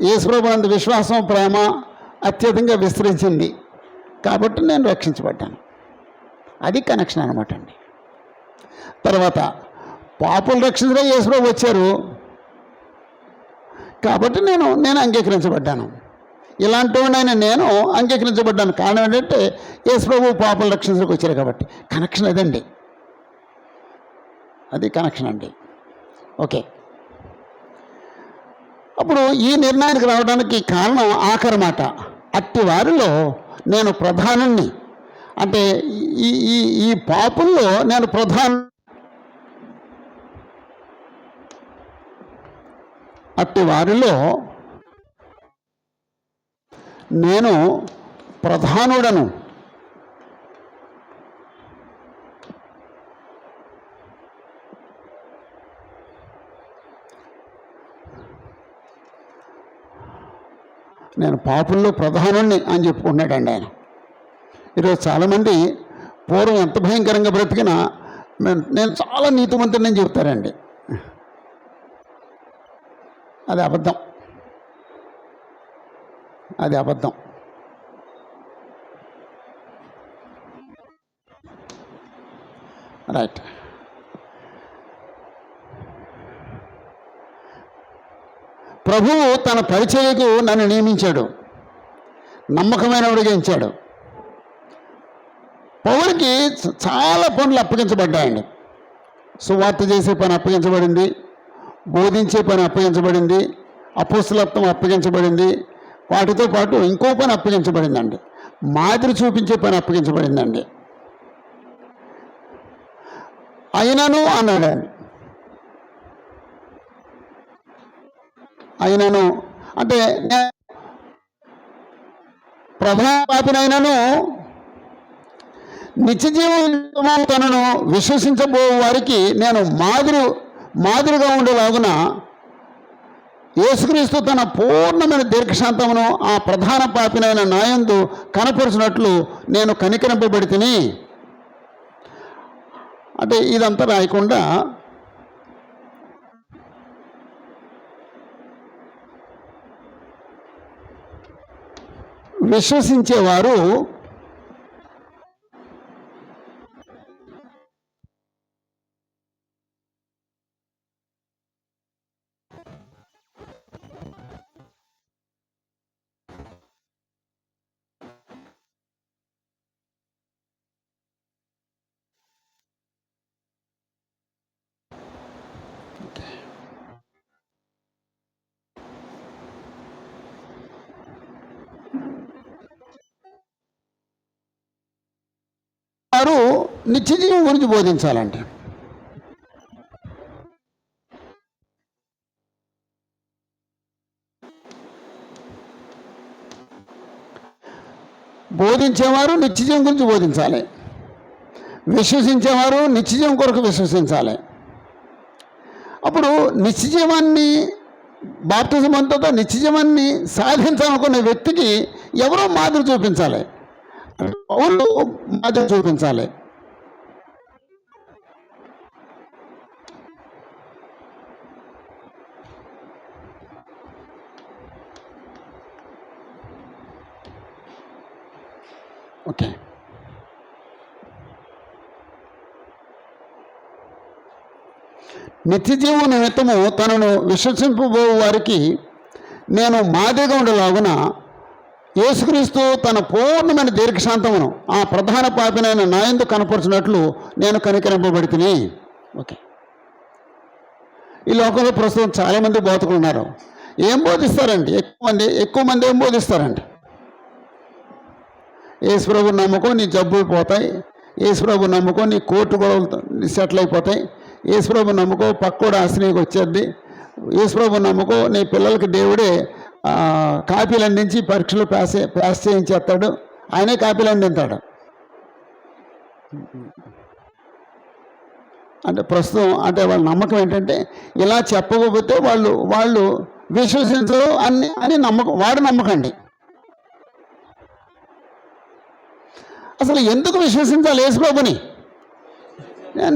యేసుప్రభు నందు విశ్వాసం, ప్రేమ అత్యధికంగా విస్తరించింది కాబట్టి నేను రక్షించబడ్డాను. అది కనెక్షన్ అనమాట అండి. తర్వాత పాపులు రక్షించడం యేసుప్రభు వచ్చారు కాబట్టి నేను అంగీకరించబడ్డాను. ఇలాంటి వాడినైనా నేను అంగీకరించబడ్డాను. కారణం ఏంటంటే యేసుప్రభు పాపులు రక్షించడానికి వచ్చారు కాబట్టి. కనెక్షన్ అదండి, అది కనెక్షన్ అండి. ఓకే, అప్పుడు ఈ నిర్ణయానికి రావడానికి కారణం ఆఖరి మాట, అట్టి వారిలో నేను ప్రధానుణ్ణి. అంటే ఈ ఈ ఈ పాపుల్లో నేను అట్టి వారిలో నేను ప్రధానుడను. నేను పాపుల్లో ప్రధానుణ్ణి అని చెప్పుకున్నాడండి ఆయన. ఈరోజు చాలామంది పూర్వం ఎంత భయంకరంగా బ్రతికినా నేను చాలా నీతిమంతుడని చెప్తారండి. అది అబద్ధం, అది అబద్ధం. రైట్. ప్రభువు తన పరిచర్యకు నన్ను నియమించాడు, నమ్మకమైనవాడిగా ఎంచాడు. పౌలుకి చాలా పనులు అప్పగించబడ్డాయండి. సువార్త చేసే పని అప్పగించబడింది, బోధించే పని అప్పగించబడింది, అపోస్తలత్వం అప్పగించబడింది. వాటితో పాటు ఇంకో పని అప్పగించబడిందండి, మాదిరి చూపించే పని అప్పగించబడిందండి. అయినను అన్నాడండి. అయినను అంటే ప్రధాన పాపినైనను నిత్యజీవం తనను విశ్వసించబో వారికి నేను మాదిరిగా ఉండేలాగున యేసుక్రీస్తు తన పూర్ణమైన దీర్ఘశాంతమును ఆ ప్రధాన పాపినైన నాయందు కనపరిచినట్లు నేను కనికరింపబడితిని. అంటే ఇదంతా రాయకుండా విశ్వసించేవారు నిత్యజీవం గురించి బోధించాలంటే బోధించేవారు నిత్యజీవం గురించి బోధించాలి, విశ్వసించేవారు నిత్యజీవం కొరకు విశ్వసించాలి. అప్పుడు నిత్యజీవాన్ని బాప్తిజం అంతతో నిత్యజీవాన్ని సాధించాలనుకునే వ్యక్తికి ఎవరో మాదిరి చూపించాలి, పౌలు మాదిరి చూపించాలి. ఓకే, నిత్యజీవం నిమిత్తము తనను విశ్వసింపబో వారికి నేను మాదిరిగా ఉండేలాగున యేసుక్రీస్తు తన పూర్ణమైన దీర్ఘశాంతమును ఆ ప్రధాన పాపినైన నా యందు కనపరిచినట్లు నేను కనికరింపబడితిని. ఓకే, ఈ లోకంలో ప్రస్తుతం చాలామంది బోధకులు ఉన్నారు. ఏం బోధిస్తారండి? ఎక్కువ మంది ఏం బోధిస్తారండి? యేసుప్రభు నమ్ముకో నీ జబ్బులు పోతాయి, యేసుప్రభు నమ్ముకో నీ కోర్టు గొడవలు సెటిల్ అయిపోతాయి, యేసుప్రభు నమ్ముకో పక్కోడు ఆస్తి నీకు వచ్చేది, యేసుప్రభు నమ్ముకో నీ పిల్లలకి దేవుడే కాపీలు అందించి పరీక్షలు పాస్ చేయించేస్తాడు, ఆయనే కాపీలు అందిస్తాడు. అంటే ప్రస్తుతం అంటే వాళ్ళ నమ్మకం ఏంటంటే ఇలా చెప్పకపోతే వాళ్ళు విశ్వసించరు అని నమ్మకం. వాడు నమ్మకండి. అసలు ఎందుకు విశ్వసించాలి యేసుప్రభుని?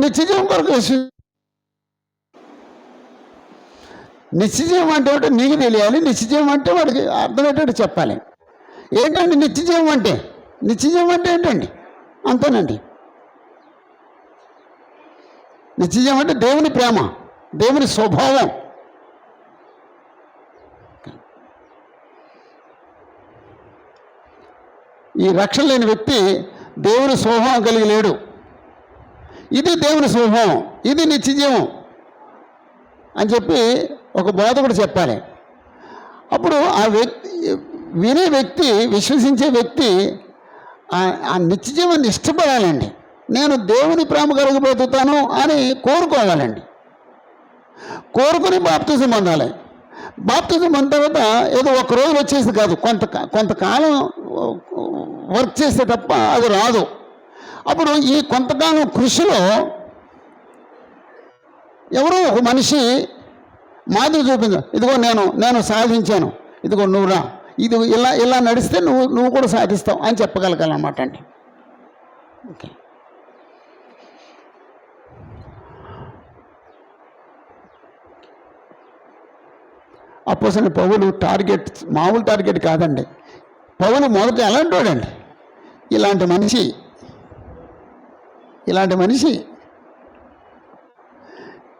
నిత్యజీవం కొరకు నిత్యజీవం అంటే ఒకటి నీకు తెలియాలి. నిత్యజీవం అంటే వాడికి అర్థమయ్యేటట్టు చెప్పాలి. ఏంటండి నిత్యజీవం అంటే? నిత్యజీవం అంటే ఏంటండి? అంతేనండి. నిత్యజీవం అంటే దేవుని ప్రేమ, దేవుని స్వభావం. ఈ రక్షణ లేని వ్యక్తి దేవుని స్వభావం కలిగి లేడు. ఇది దేవుని స్వభావం, ఇది నిత్యజీవం అని చెప్పి ఒక బోధకుడు చెప్పాలి. అప్పుడు ఆ వ్యక్తి వినే వ్యక్తి, విశ్వసించే వ్యక్తి ఆ నిత్యజీవాన్ని ఇష్టపడాలండి. నేను దేవుని ప్రేమ కలిగి బ్రతుకుతాను అని కోరుకోవాలండి. కోరుకుని బాప్తిజం పొందాలి. బాప్తిజం పొందిన తర్వాత ఏదో ఒక రోజు వచ్చేసి కాదు, కొంతకాలం వర్క్ చేస్తే తప్ప అది రాదు. అప్పుడు ఈ కొంతకాలం కృషిలో ఎవరో ఒక మనిషి మాదిరి చూపించు, ఇదిగో నేను సాధించాను, ఇదిగో నువ్వు రా, ఇది ఇలా నడిస్తే నువ్వు కూడా సాధిస్తావు అని చెప్పగలగాలన్నమాట అండి. ఓకే, అపోస్తలుడైన పౌలు టార్గెట్ మామూలు టార్గెట్ కాదండి. పౌలు మొదట ఎలాంటి వాడండి? ఇలాంటి మనిషి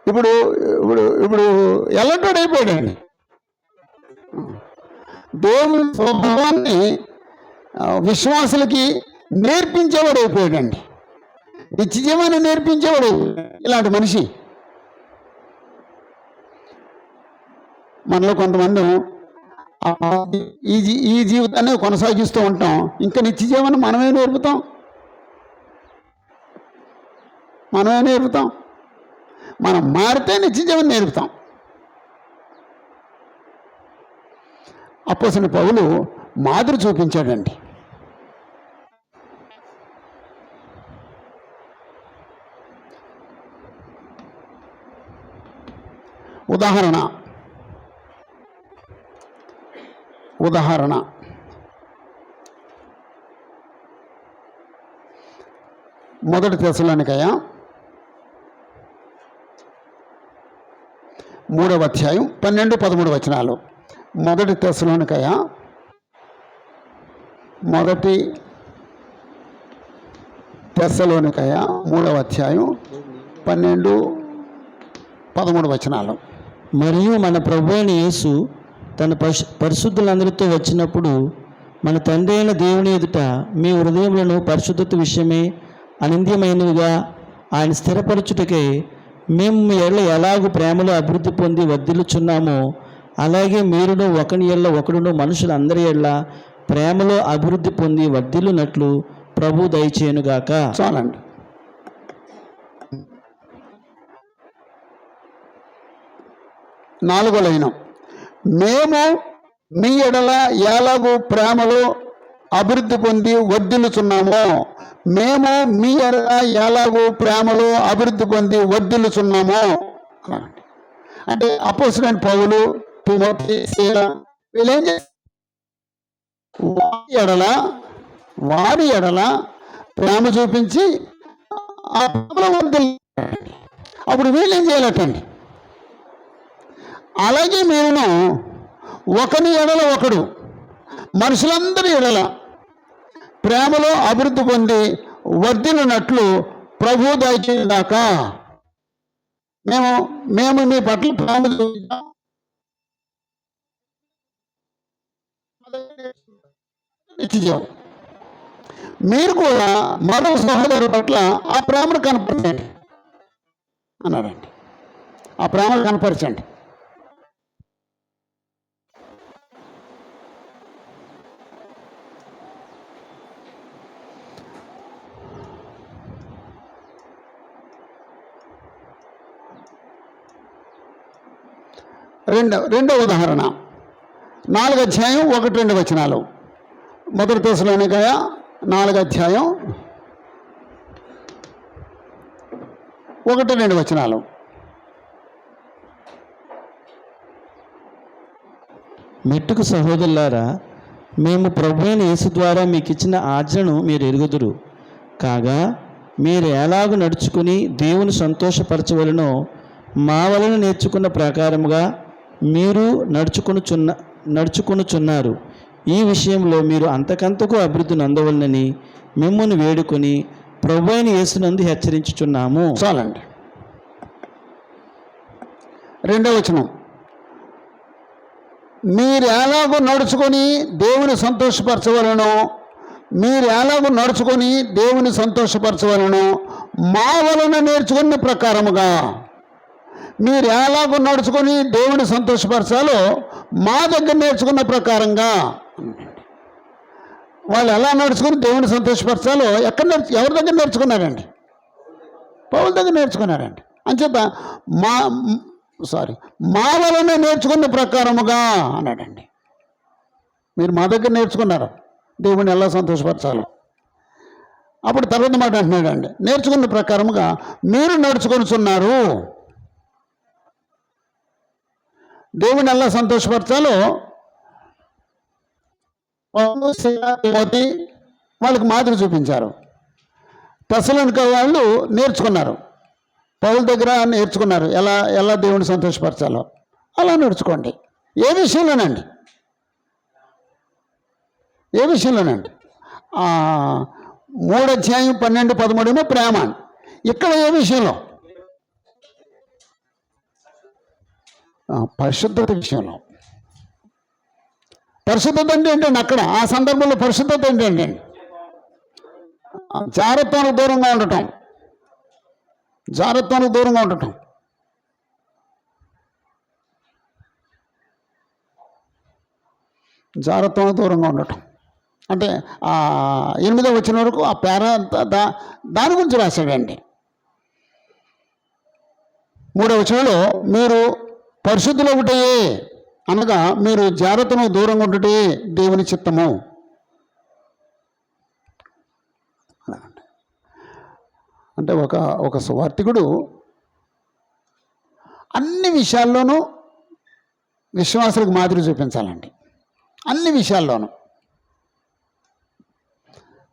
ఇప్పుడు ఇప్పుడు ఇప్పుడు ఎలాంటి వాడు అయిపోయాడండి? దేవుని స్వభావాన్ని విశ్వాసులకి నేర్పించేవాడు అయిపోయాడండి. నిత్యజీవాన్ని నేర్పించేవాడు ఇలాంటి మనిషి. మనలో కొంతమంది ఈ జీవితాన్ని కొనసాగిస్తూ ఉంటాం, ఇంకా నిత్యజీవాన్ని మనమే నేర్పుతాం. మనం మారితే నిత్యజీవాన్ని నేర్పుతాం. అపోస్తలుడైన పౌలు మాదిరి చూపించాడండి. ఉదాహరణ మొదటి తెస్సలోనికయ 3వ అధ్యాయం 12-13 వచనాలు. మొదటి తెస్సలోనికయ 3వ అధ్యాయం 12-13 వచనాలు. మరియు మన ప్రభువైన యేసు తన పరిశుద్ధులందరితో వచ్చినప్పుడు మన తండ్రి అయిన దేవుని ఎదుట మీ హృదయములను పరిశుద్ధత విషయమే అనింద్యమైనవిగా ఆయన స్థిరపరచుటకై మేము మీ ఎడల ఎలాగూ ప్రేమలో అభివృద్ధి పొంది వర్ధిల్లుచున్నామో అలాగే మీరును ఒకని ఎడల ఒకడును మనుషులందరి ఎడల ప్రేమలో అభివృద్ధి పొంది వర్ధిల్లునట్లు ప్రభు దయచేయునుగాక. చాలండి. నాలుగో లైను, మేము మీ ఎడల ఎలాగూ ప్రేమలో అభివృద్ధి పొంది వర్ధిల్లుచున్నామో. మేము మీ ఎడల ఎలాగూ ప్రేమలో అభివృద్ధి పొంది వర్ధిల్లుచున్నామో అంటే అపోస్తలుడైన పౌలు, తిమోతి, సీల వీళ్ళేం చేస్తారు? వారి ఎడల ప్రేమ చూపించి ఆ ప్రేమలో వర్ధిల్లు. అప్పుడు వీళ్ళేం చేయాలటండి? అలాగే మేము ఒకని ఎడల ఒకడు మనుషులందరి ఎడల ప్రేమలో అభివృద్ధి పొంది వర్ధిల్లునట్లు ప్రభు దయచేయుగాక. మేము మేము మీ పట్ల ప్రేమ చూపించాం, నిత్యం మీరు కూడా మరో సహోదరు పట్ల ఆ ప్రేమను కనపరచండి అన్నారండి. ఆ ప్రేమను కనపరచండి. రెండో ఉదాహరణ 4వ అధ్యాయం 1-2 వచనాలు. మొదటి తెస్సలోనిక 4వ అధ్యాయం 1-2 వచనాలు. మెట్టుకు సహోదరులారా, మేము ప్రభువైన యేసు ద్వారా మీకు ఇచ్చిన ఆజ్ఞను మీరు ఎరుగుదురు. కాగా మీరు ఎలాగూ నడుచుకుని దేవుని సంతోషపరచవలనో మా వలన నేర్చుకున్న ప్రకారముగా మీరు నడుచుకొనుచున్నారు. ఈ విషయంలో మీరు అంతకంతకు అభివృద్ధి నందవలనని మిమ్మల్ని వేడుకొని ప్రభువైన యేసునందు హెచ్చరించుచున్నాము. చాలండి. 2వ వచనం, మీరు ఎలాగో నడుచుకొని దేవుని సంతోషపరచవలను, మీరు ఎలాగో నడుచుకొని దేవుని సంతోషపరచవలను మా వలన నేర్చుకున్న ప్రకారముగా. మీరు ఎలాగో నడుచుకొని దేవుని సంతోషపరచాలో మా దగ్గర నేర్చుకున్న ప్రకారంగా. వాళ్ళు ఎలా నడుచుకొని దేవుని సంతోషపరచాలో ఎవరి దగ్గర నేర్చుకున్నారండి? పౌలు దగ్గర నేర్చుకున్నారండి. అంచేత మా వలన నేర్చుకున్న ప్రకారముగా అన్నాడండి. మీరు మా దగ్గర నేర్చుకున్నారు దేవుని ఎలా సంతోషపరచాలో. అప్పుడు తర్వాత మాట అంటున్నాడండి, నేర్చుకున్న ప్రకారముగా మీరు నడుచుకొనిచున్నారు. దేవుని ఎలా సంతోషపరచాలో వాళ్ళకి మాదిరి చూపించారు. తెస్సలోనిక వాళ్ళు నేర్చుకున్నారు, పౌలు దగ్గర నేర్చుకున్నారు ఎలా దేవుని సంతోషపరచాలో. అలా నడుచుకోండి. ఏ విషయంలోనండి? 3వ అధ్యాయం 12-13 ప్రేమ. ఇక్కడ ఏ విషయంలో? పరిశుద్ధత విషయంలో. పరిశుద్ధత అంటే ఏంటండి? అక్కడ ఆ సందర్భంలో పరిశుద్ధత ఏంటండి? జాగ్రత్తలకు దూరంగా ఉండటం. జాగ్రత్తలకు దూరంగా ఉండటం. జాగ్రత్తలకు దూరంగా ఉండటం అంటే 8వ వచనం వరకు ఆ పేరా దాని గురించి రాశాడండి. 3వ వచనంలో మీరు పరిశుద్ధులు ఒకటే అనగా మీరు జాగ్రత్తను దూరంగా ఉండటే దేవుని చిత్తము. అంటే ఒక సువార్తికుడు అన్ని విషయాల్లోనూ విశ్వాసులకు మాదిరి చూపించాలండి. అన్ని విషయాల్లోనూ.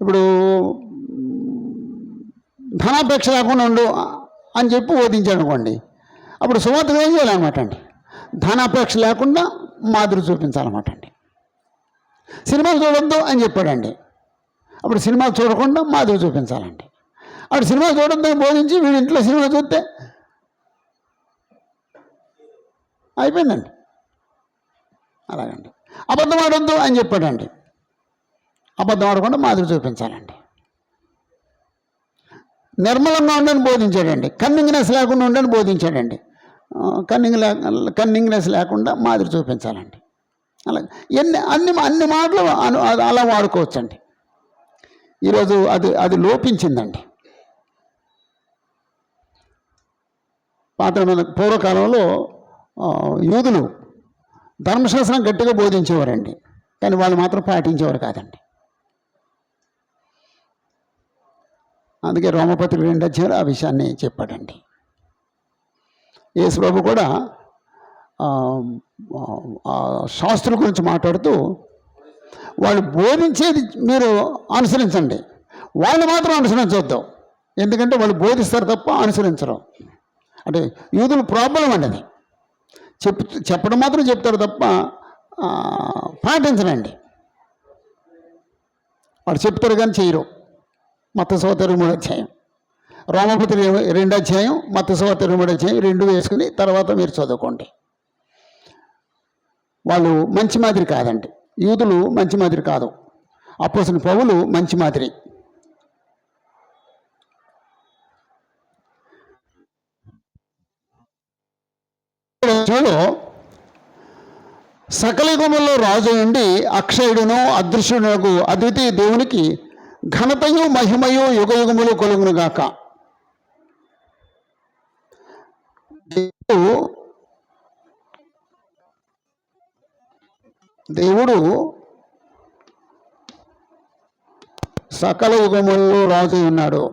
ఇప్పుడు ధనాపేక్ష లేకుండా ఉండు అని చెప్పి బోధించాడు అనుకోండి, అప్పుడు సువార్తగా ఏం చేయాలన్నమాట అండి? ధనాపేక్ష లేకుండా మాదిరి చూపించాలన్నమాట అండి. సినిమాలు చూడొద్దు అని చెప్పాడండి, అప్పుడు సినిమాలు చూడకుండా మాదిరి చూపించాలండి. అప్పుడు సినిమాలు చూడొద్దు అని బోధించి వీడి ఇంట్లో సినిమా చూస్తే అయిపోయిందండి. అలాగండి. అబద్ధం ఆడొద్దు అని చెప్పాడండి, అబద్ధం ఆడకుండా మాదిరి చూపించాలండి. నిర్మలంగా ఉండని బోధించాడండి, కన్నింగ్నెస్ లేకుండా ఉండని బోధించాడండి. కన్నింగ్నెస్ లేకుండా మాదిరి చూపించాలండి. అలాగే అన్ని మాటలు అలా వాడుకోవచ్చండి. ఈరోజు అది లోపించిందండి. పూర్వకాలంలో యూదులు ధర్మశాస్త్రం గట్టిగా బోధించేవారండి, కానీ వాళ్ళు మాత్రం పాటించేవారు కాదండి. అందుకే రోమపత్రిక 2వ అధ్యాయంలో ఆ విషయాన్ని చెప్పాడండి. యేసుప్రభు కూడా శాస్త్రుల గురించి మాట్లాడుతూ వాళ్ళు బోధించేది మీరు అనుసరించండి, వాళ్ళు మాత్రం అనుసరించవద్దు. ఎందుకంటే వాళ్ళు బోధిస్తారు తప్ప అనుసరించరు. అంటే యూదుల ప్రాబ్లం అండి అది. చెప్పడం మాత్రం చెప్తారు తప్ప పాటించరండి. వాళ్ళు చెప్తారు కానీ చేయరు. మత్తయి 3వ అధ్యాయం. రోమపత్రి 2 అధ్యాయం, మత్తయి సువార్త 23 అధ్యాయం 2 వేసుకుని తర్వాత మీరు చదువుకోండి. వాళ్ళు మంచి మాదిరి కాదండి, యూదులు మంచి మాదిరి కాదు, అపోస్తలుడైన పౌలు మంచి మాదిరి. చూడు, సకల యుగముల్లో రాజు ఉండి అక్షయుడును అదృశ్యుడునకు అద్వితీయ దేవునికి ఘనతయు మహిమయు యుగ యుగములు కలుగునుగాక. దేవుడు సకల యుగముల్లో రాజు ఉన్నాడు.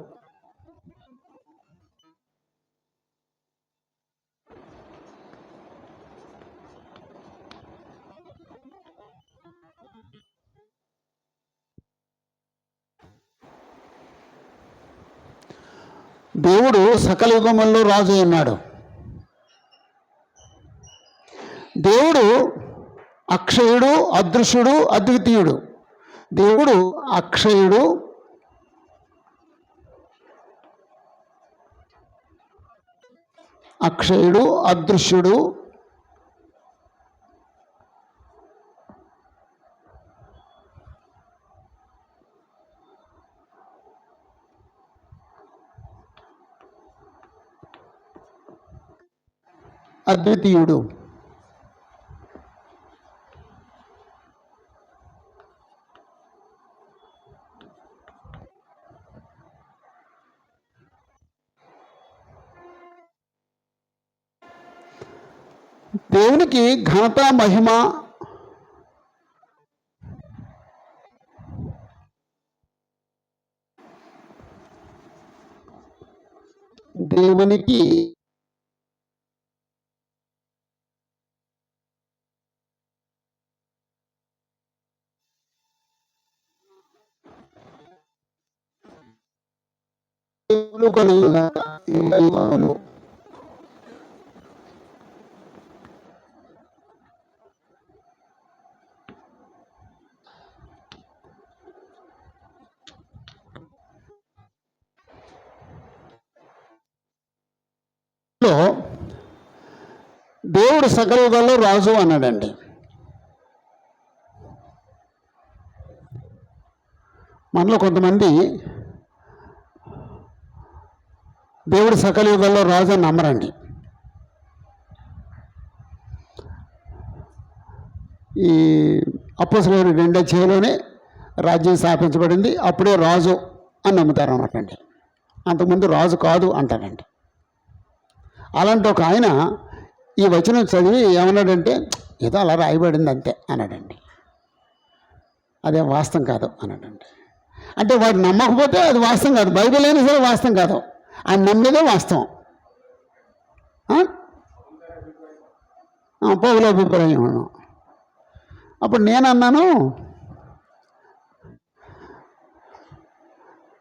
దేవుడు సకల యుగముల్లో రాజు ఉన్నాడు. దేవుడు అక్షయుడు, అదృశ్యుడు, అద్వితీయుడు. దేవుడు అక్షయుడు, అదృశ్యుడు, అద్వితీయుడు. దేవునికి ఘనత మహిమ దేవునికి కలుగును. దేవుడు సకల యుగాల్లో రాజు అన్నాడండి. మనలో కొంతమంది దేవుడు సకల యుగాల్లో రాజు అని నమ్మరండి. ఈ అపోస్తలుల 2 అధ్యాయంలోనే రాజ్యం స్థాపించబడింది, అప్పుడే రాజు అని నమ్ముతారు అన్నమాట అండి. అంతకుముందు రాజు కాదు అంటారండి. అలాంటి ఒక ఆయన ఈ వచనం చదివి ఏమన్నాడంటే, ఏదో అలా రాయబడింది అంతే అన్నాడండి. అదే వాస్తవం కాదు అన్నాడండి. అంటే వాడు నమ్మకపోతే అది వాస్తవం కాదు, బైబిల్ అయినా సరే వాస్తవం కాదు, ఆయన నమ్మేదే వాస్తవం. పౌల అభిప్రాయం. అప్పుడు నేనన్నాను,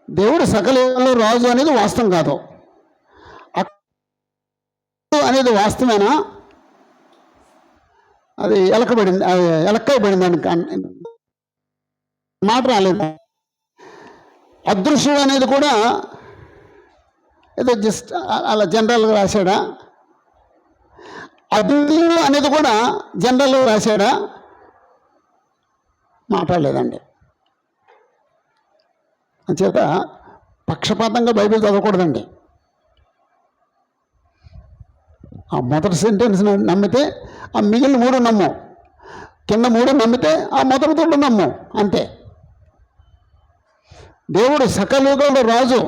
దేవుడు సకల యుగాల్లో రాజు అనేది వాస్తవం కాదు, అనేది వాస్తవేనా? అది ఎలక్కబడింది అని మాట రాలేదు. అదృశ్యం అనేది కూడా ఏదో జస్ట్ అలా జనరల్గా రాశాడా? అద్వితీయుడు అనేది కూడా జనరల్గా రాశాడా? మాట్లాడలేదండి. అంచేత పక్షపాతంగా బైబిల్ చదవకూడదండి. ఆ మొదటి సెంటెన్స్ నమ్మితే ఆ మిగిలిన 3 నమ్ము, కింద 3 నమ్మితే ఆ మొదటి 2 నమ్ము, అంతే. దేవుడు సకల యుగంలో రాజు.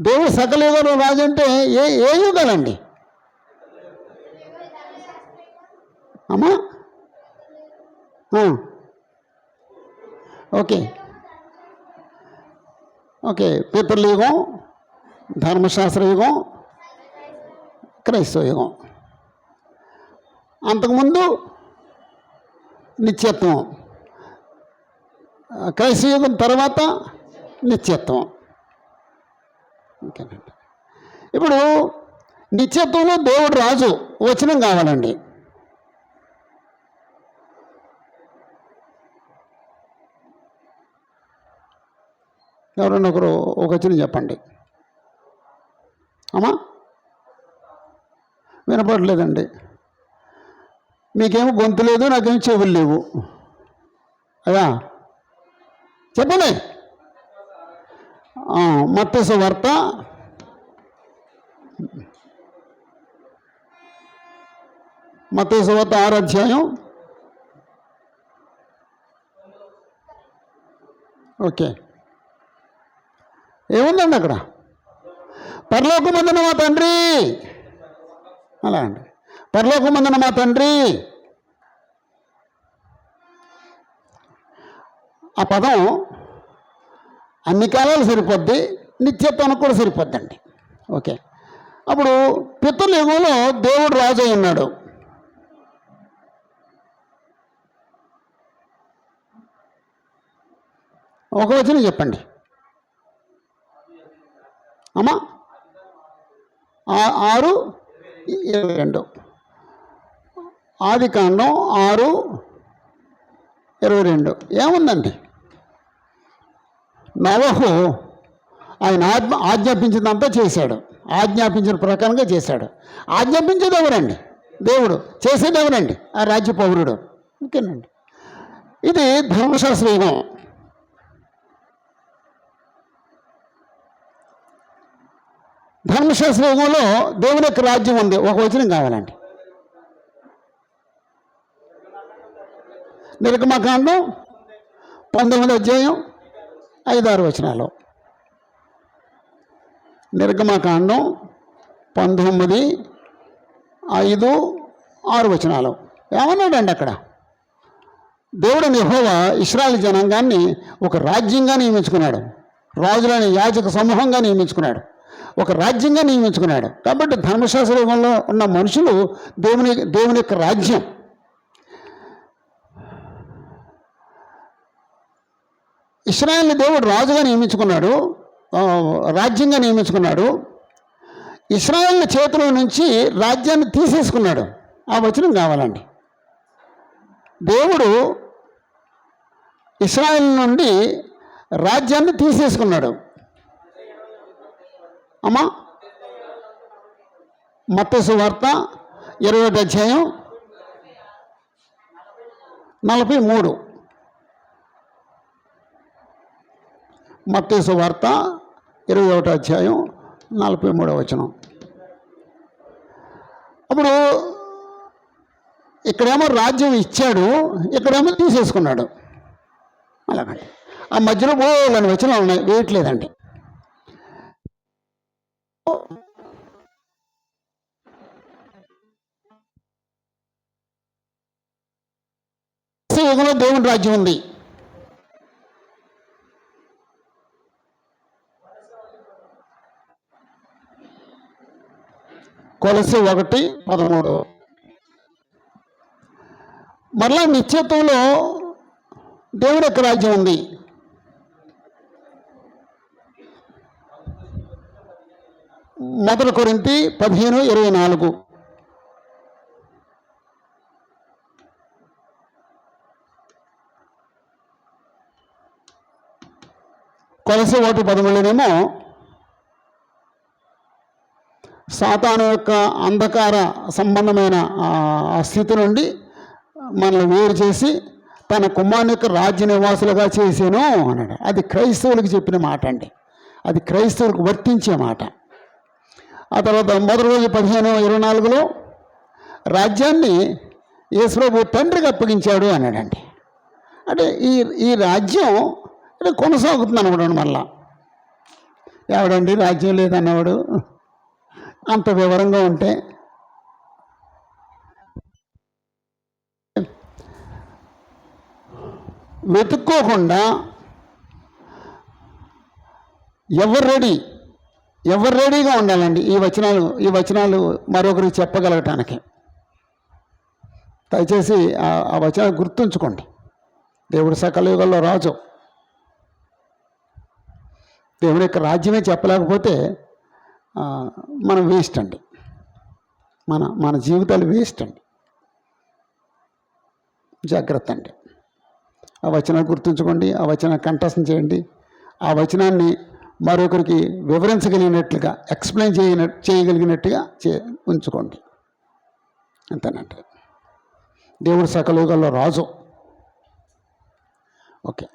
దేవుడు సకల యుగంలో రాజు అంటే ఏ యుగాలండి అమ్మా? ఓకే, పితృల యుగం, ధర్మశాస్త్ర యుగం, క్రైస్తవ యుగం. అంతకుముందు నిత్యత్వం, క్రైస్తవ యుగం తర్వాత నిత్యత్వం. ఓకేనండి. ఇప్పుడు నిత్యత్వంలో దేవుడు రాజు వచనం కావాలండి. ఎవరన్నా ఒకరు ఒక వచనం చెప్పండి. అమ్మా వినపడలేదండి. మీకేమో గొంతు లేదు, నాకేమో చెవులు లేవు. అదా చెప్పండి. మత్తయి సువార్త 6వ అధ్యాయం. ఓకే, ఏముందండి అక్కడ? పరలోకమందున మా తండ్రి, అలా అండి, పరలోకమందున మా తండ్రి. ఆ పదం అన్ని కాలాలు సరిపోద్ది, నిత్యత్వానికి కూడా సరిపోద్దండి. ఓకే, అప్పుడు పితృ యుగంలో దేవుడు రాజు అయి ఉన్నాడు. ఒక వచనం చెప్పండి అమ్మా. 6:22 ఆదికాండం 6:22 ఏముందండి? నోవహు ఆయన ఆజ్ఞాపించినంతా చేశాడు, ఆజ్ఞాపించిన ప్రకారంగా చేశాడు. ఆజ్ఞాపించేది ఎవరండి? దేవుడు. చేసేది ఎవరండి? ఆ రాజ్య పౌరుడు. ఓకేనండి, ఇది ధర్మశాస్త్ర యుగం. ధర్మశాస్త్ర యుగంలో దేవుని యొక్క రాజ్యం ఉంది. ఒక వచనం కావాలండి. నిర్గమకాండం 19వ అధ్యాయం 5-6 వచనాలు. నిర్గమకాండం 19, 5, 6 వచనాలు. ఏమన్నాడండి అక్కడ? దేవుడు యెహోవా ఇశ్రాయేలు జనాంగాన్ని ఒక రాజ్యంగా నియమించుకున్నాడు, రాజులని యాజక సమూహంగా నియమించుకున్నాడు, ఒక రాజ్యంగా నియమించుకున్నాడు. కాబట్టి ధర్మశాస్త్ర యుగంలో ఉన్న మనుషులు దేవుని యొక్క రాజ్యం. ఇశ్రాయేల్ని దేవుడు రాజుగా నియమించుకున్నాడు, రాజ్యంగా నియమించుకున్నాడు. ఇశ్రాయేల్ చేతిలో నుంచి రాజ్యాన్ని తీసేసుకున్నాడు. ఆ వచనం కావాలండి. దేవుడు ఇశ్రాయేల్ నుండి రాజ్యాన్ని తీసేసుకున్నాడు. అమ్మా మత్తయి సువార్త 20వ అధ్యాయం 43. మత్తయి సువార్త 21వ అధ్యాయం 43వ వచనం. అప్పుడు ఇక్కడేమో రాజ్యం ఇచ్చాడు, ఇక్కడేమో తీసేసుకున్నాడు. అలాగండి. ఆ మధ్యలో బోలని వచనాలు ఉన్నాయి, వేయట్లేదండి. యుగంలో దేవుని రాజ్యం ఉంది. కొలస్సీ 1:13. మరలా నిత్యత్వంలో దేవుని యొక్క రాజ్యం ఉంది. మొదటి కొరింథీ 15:24. కొలస్సీ 1:13 సాతాను యొక్క అంధకార సంబంధమైన ఆ స్థితి నుండి మనల్ని వేరు చేసి తన కుమారుని యొక్క రాజ్య నివాసులుగా చేసాను అన్నాడు. అది క్రైస్తవులకు చెప్పిన మాట అండి, అది క్రైస్తవులకు వర్తించే మాట. ఆ తర్వాత మొదటి రోజు 15:24 రాజ్యాన్ని యేసుప్రభు తండ్రికి అప్పగించాడు అన్నాడండి. అంటే ఈ రాజ్యం అంటే కొనసాగుతుంది అనమాట. మళ్ళా ఎవడండి రాజ్యం లేదన్నవాడు? అంత వివరంగా ఉంటే వెతుక్కోకుండా ఎవరు రెడీగా ఉండాలండి ఈ వచనాలు మరొకరికి చెప్పగలగటానికి. దయచేసి ఆ వచనాలు గుర్తుంచుకోండి. దేవుడు సకల యుగాల్లో రాజు. దేవుని యొక్క రాజ్యమే చెప్పలేకపోతే మనం వేస్ట్ అండి. మన జీవితాలు వేస్ట్ అండి. జాగ్రత్త అండి. ఆ వచనాన్ని గుర్తుంచుకోండి, ఆ వచనాన్ని కంఠస్థం చేయండి, ఆ వచనాన్ని మరొకరికి వివరించగలిగినట్లుగా ఎక్స్ప్లెయిన్ చేయగలిగినట్టుగా ఉంచుకోండి. అంతేనండి. దేవుడు సకలయుగాల్లో రాజు. ఓకే.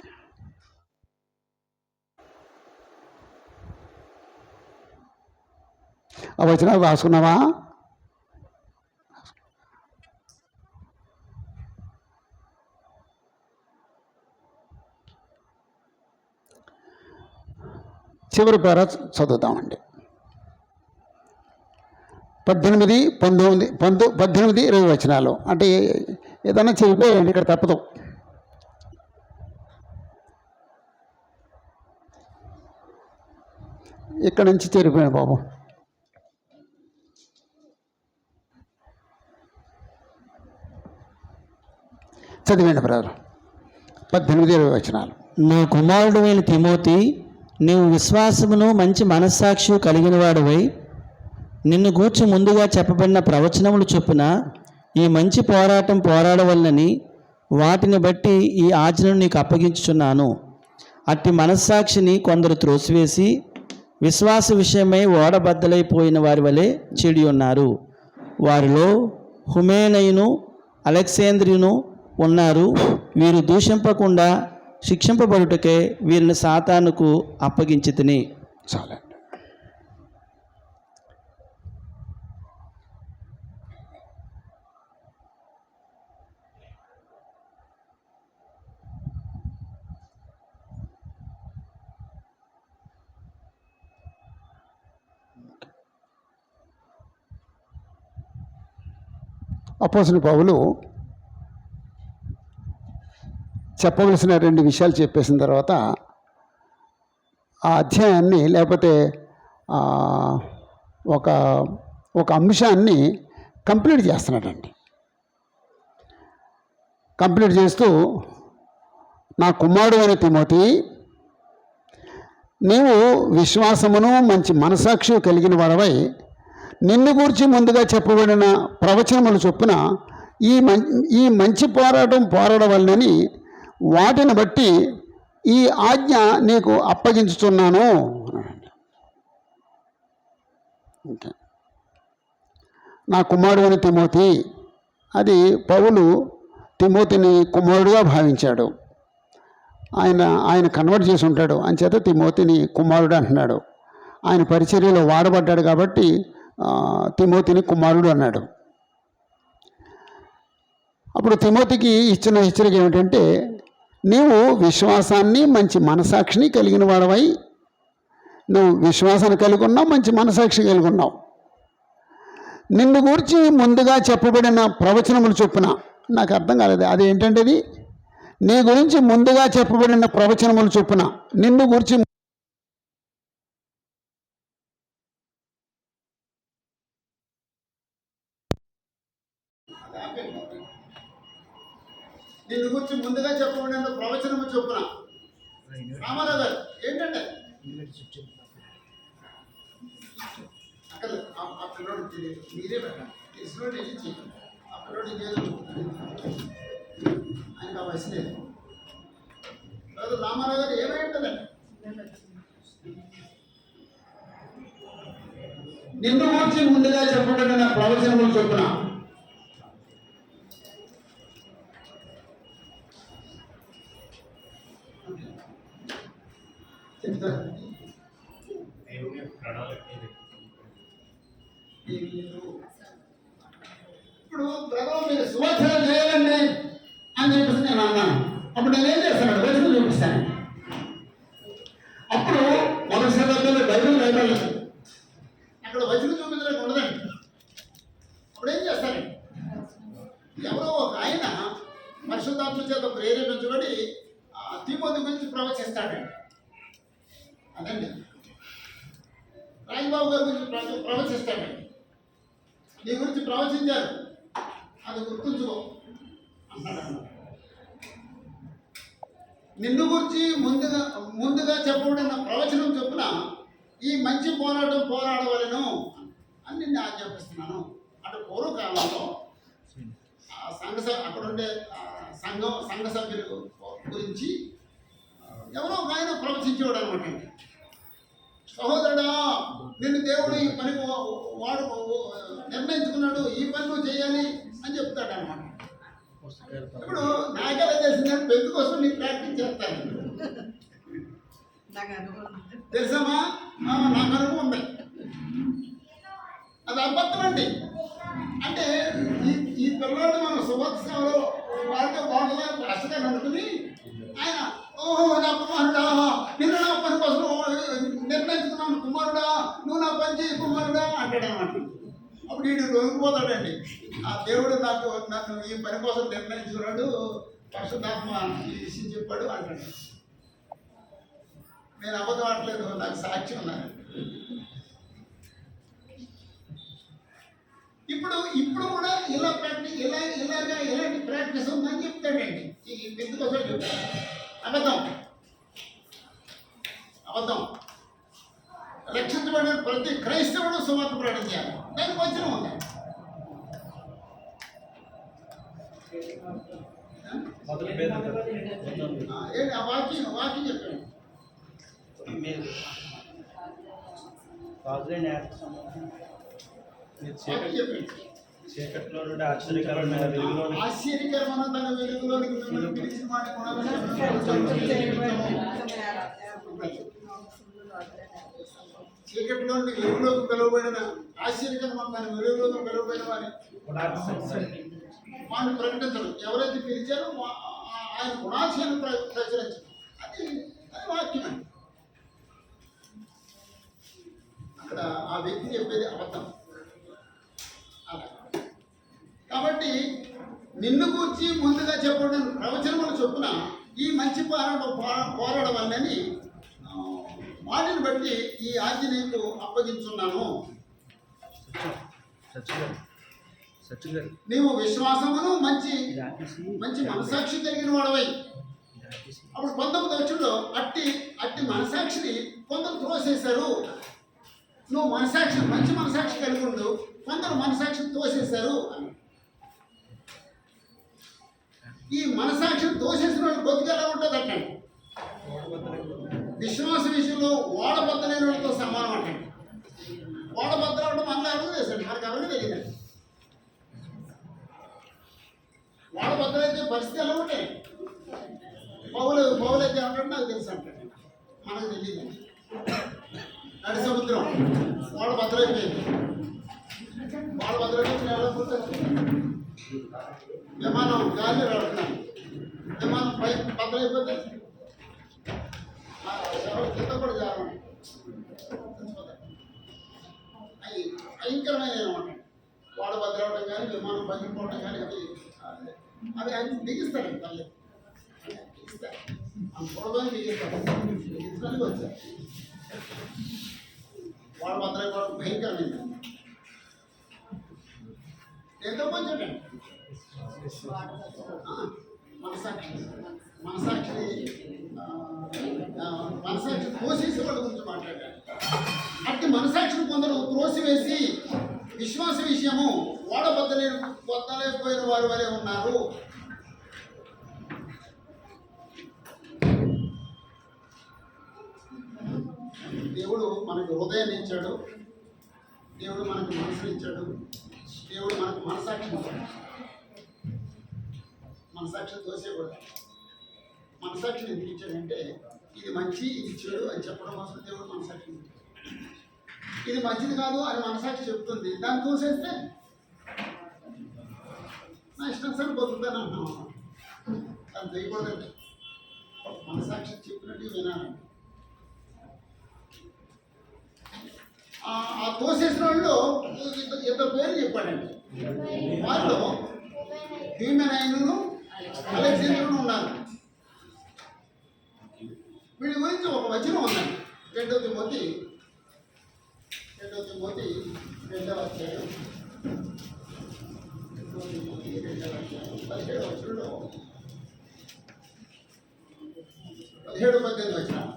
ఆ వచనాలు రాసుకున్నావా? చివరి పేర చదువుతామండి. 18, 19, 18, 20 వచనాలు. అంటే ఏదన్నా చెరిపోయాయండి, ఇక్కడ తప్పదు. ఇక్కడ నుంచి చెరిపోయాను బాబు. చదివండి బ్రదర్. 18, 20 వచనాలు. నా కుమారుడు అయిన తిమోతి, నీవు విశ్వాసమును మంచి మనస్సాక్షి కలిగిన వాడువై నిన్ను గూర్చి ముందుగా చెప్పబడిన ప్రవచనములు చొప్పున ఈ మంచి పోరాటం పోరాడవలనని వాటిని బట్టి ఈ ఆజ్ఞను నీకు అప్పగించుచున్నాను. అట్టి మనస్సాక్షిని కొందరు త్రోసివేసి విశ్వాస విషయమై ఓడబద్దలైపోయిన వారి వలె చెడి ఉన్నారు. వారిలో హుమేనయును అలెగ్జాంద్రియును ఉన్నారు. వీరు దూషింపకుండా శిక్షింపబడుటకే వీరిని సాతానుకు అప్పగించితిని. చాలా. అపోస్తలుడు పౌలు చెప్పవలసిన 2 విషయాలు చెప్పేసిన తర్వాత ఆ అధ్యాయాన్ని, లేకపోతే ఒక అంశాన్ని కంప్లీట్ చేస్తున్నాడండి. కంప్లీట్ చేస్తూ, నా కుమారుడు అయిన తిమోతి, నీవు విశ్వాసమును మంచి మనసాక్షి కలిగిన వాడవై నిన్ను గూర్చి ముందుగా చెప్పబడిన ప్రవచనములు చొప్పున ఈ మంచి పోరాటం పోరాడవలనని వాటిని బట్టి ఈ ఆజ్ఞ నీకు అప్పగించుతున్నాను. నా కుమారుడు అని తిమోతి, అది పౌలు తిమోతిని కుమారుడుగా భావించాడు. ఆయన కన్వర్ట్ చేసి ఉంటాడు, అంచేత తిమోతిని కుమారుడు అంటున్నాడు. ఆయన పరిచర్యలో వాడబడ్డాడు కాబట్టి తిమోతిని కుమారుడు అన్నాడు. అప్పుడు తిమోతికి ఇచ్చిన హెచ్చరిక ఏమిటంటే, నీవు విశ్వాసాన్ని మంచి మనసాక్షిని కలిగిన వాడవై, నువ్వు విశ్వాసాన్ని కలిగి ఉన్నావు, మంచి మనసాక్షి కలిగి ఉన్నావు. నిన్ను గురించి ముందుగా చెప్పబడిన ప్రవచనములు చొప్పున, నాకు అర్థం కాలేదు అదేంటంటే, అది నీ గురించి ముందుగా చెప్పబడిన ప్రవచనములు చొప్పున, నిన్ను గురించి ముందుగా చెప్పబడిన ప్రవచనము చొప్పున రామారావు గారు ఏంటంటే అక్కడ ఆ పిల్లడు మీరే పెట్టండి, తెలిసినోడు వెళ్ళి చేయండి. ఆ పిల్లడు ఆయనకు ఆ వయసు లేదు. రామారావు గారు ఏమై ఉంటుందండి, నిన్ను గురించి ముందుగా చెప్పబడిన ప్రవచనములు చొప్పున ఇప్పుడు బ్రదర్ మీరు సువార్త చేయాలండి అని చెప్పేసి నేను అన్నాను. అప్పుడు నేనేం చేస్తాను, వచనం చూపిస్తాను. అప్పుడు మొదటి సందర్భంలో బైబిల్ రాయబడలేదు, అక్కడ వచనం చూపించడానికి ఉండదండి. అప్పుడు ఏం చేస్తానండి, ఎవరో ఒక ఆయన పరిశుద్ధాత్మ చేత ప్రేరేపించబడి తిమోతి గురించి ప్రవచిస్తాడండి. అదండి రాజబాబు గారి గురించి ప్రవచిస్తాడండి. నీ గురించి ప్రవచించారు, అది గుర్తుంచుకో అన్నాడు. నిన్ను గురించి ముందుగా చెప్పబడిన ప్రవచనం చొప్పున ఈ మంచి పోరాటం పోరాడవలను అని నిన్ను ఆజ్ఞాపిస్తున్నాను. అంటే పూర్వకాలంలో అక్కడ ఉండే సంఘ సభ్యుల గురించి ఎవరో ఒక ఆయన ప్రవచించేవాడు అనమాట అండి. సహోదరుడా, నిన్ను దేవుడు ఈ పని వాడు నిర్ణయించుకున్నాడు, ఈ పని నువ్వు చేయాలి అని చెప్తాడు అనమాట. ఇప్పుడు నాకెలా తెలిసిందంటే పెద్ద కోసం నీకు ప్రాక్టీస్ చేస్తాను. తెలుసామా? నాకు అనుభవం ఉంది. అది అబద్ధం అండి. అంటే ఈ పిల్లలు మన సుభాష్ సేవలో వాళ్ళతో బాగుందని అసలు అనుకుని ఆయన ఓహో నా కుమారుడా, నిన్ను నా పని కోసం నిర్ణయించుకున్నాను కుమారుడా, నువ్వు నా పని చేయి కుమారుడా అంటాడు అన్నమాట. అప్పుడు వీడు రొంగిపోతాడండి. ఆ దేవుడు నన్ను ఈ పని కోసం నిర్ణయించుకున్నాడు, పరిశుద్ధాత్మ ఈ విషయం చెప్పాడు అంటాడు. నేను అబద్ధం ఆడలేదు, నాకు సాక్షి ఉన్నాను. ఇప్పుడు కూడా ఇలా ప్రాక్టీస్ ఇలాంటి ప్రాక్టీస్ ఉందని చెప్తాడండి. ఈ పెద్ద కోసం చెప్తాడు. అబద్ధం. రక్షించబడిన ప్రతి క్రైస్తవుడు సువార్త ప్రకటించాలి. దానికి వచనం ఉంది. ఏంటి ఆ వాక్యం చెప్పండి. చీకట్లో నుండి ఆశ్చర్యకరమైన తన వెలుగులోనికి మిమ్మల్ని పిలిచిన వాడిని చీకట్లో నుండి వెలుగులోకి పిలువబడిన ఆశ్చర్యకరమైన తన వెలుగులోకి పిలువబడిన వాడిని ప్రకటించడం. ఎవరైతే పిలిచారో ఆయన గుణాశయాన్ని ప్రచురించడం. అది వాక్యం అండి. అక్కడ ఆ వ్యక్తి చెప్పేది అబద్ధం. కాబట్టి నిన్ను గూర్చి ముందుగా చెప్పడం ప్రవచనములు చొప్పున ఈ మంచి పోరాడం వల్లని వాటిని బట్టి ఈ ఆజ్ఞ నీకు అప్పగించున్నాను. నీవు విశ్వాసమును మంచి మనసాక్షి కలిగిన వాడవై. అప్పుడు 19వ వచనంలో అట్టి మనసాక్షిని కొందరు త్రోసేశారు. నువ్వు మంచి మనసాక్షి కలిగి ఉండు, కొందరు మనసాక్షిని తోసేశారు అని. ఈ మనసాక్షిని తోసేసిన వాళ్ళు బతుకు ఎలా ఉంటుంది అంటే విశ్వాస విషయంలో ఓడబద్దలైన వాళ్ళతో సమానం అంటే. ఓడబద్దలు అవడం మనకు అర్థం చేశాడు, మనకు అవన్నీ తెలియదండి. ఓడబద్దలైతే పరిస్థితి ఎలా ఉంటాయి. పౌలు అయితే ఉంటాడు నాకు తెలుసు అంటాడు, మనకు తెలియదండి. నడి సముద్రం ఓడబద్దలైపోయింది. విమానం గాలి రాడుతున్నాను, విమానం పై బద్దలైపోతే కింద కూడా జారం భయంకరమైన అనమాట. వాడ బద్దలవడం కానీ విమానం పగిలిపోవడం కానీ అవి బిగిస్తాడండి. తల్లి బిగిస్తాడు, చూడదని బిగించడానికి వచ్చారు. వాడ బద్దలైపోవడం భయంకరమైంది. ఎంతో కొంచెం మనసాక్షి తోసేసి వాళ్ళ గురించి మాట్లాడారు. అట్టి మనసాక్షిని కొందరు త్రోసివేసి విశ్వాస విషయము ఓడబద్దలేకపోయిన వారి వరే ఉన్నారు. దేవుడు మనకు హృదయాన్ని ఇచ్చాడు, దేవుడు మనకు మనసుని ఇచ్చాడు, దేవుడు మనకు మనసాక్షిని ఇచ్చాడు. మనసాక్షిని తోసేయకూడదు. మనసాక్షిని ఎందుకు ఇచ్చాడంటే ఇది మంచి ఇది చెడు అని చెప్పడం కోసం దేవుడు మనసాక్షిని ఇచ్చాడు. ఇది మంచిది కాదు అని మనసాక్షి చెప్తుంది, దాన్ని తోసేస్తే నా ఇష్టం సరి బతుకుతాను అంటున్నాం. దాన్ని చేయకూడదండి. మనసాక్షి చెప్పినట్టు వినాలండి. ఆ తోసేసిన వాళ్ళు ఇద్దరు పేర్లు చెప్పాడండి. వాళ్ళు హ్యూమెనైను అలెగ్జాండర్ను ఉన్నారు. వీడి గురించి ఒక వచనం ఉందండి. 2 తిమోతి 2వ అధ్యాయం 17వ వచనంలో 17-18 వచనం.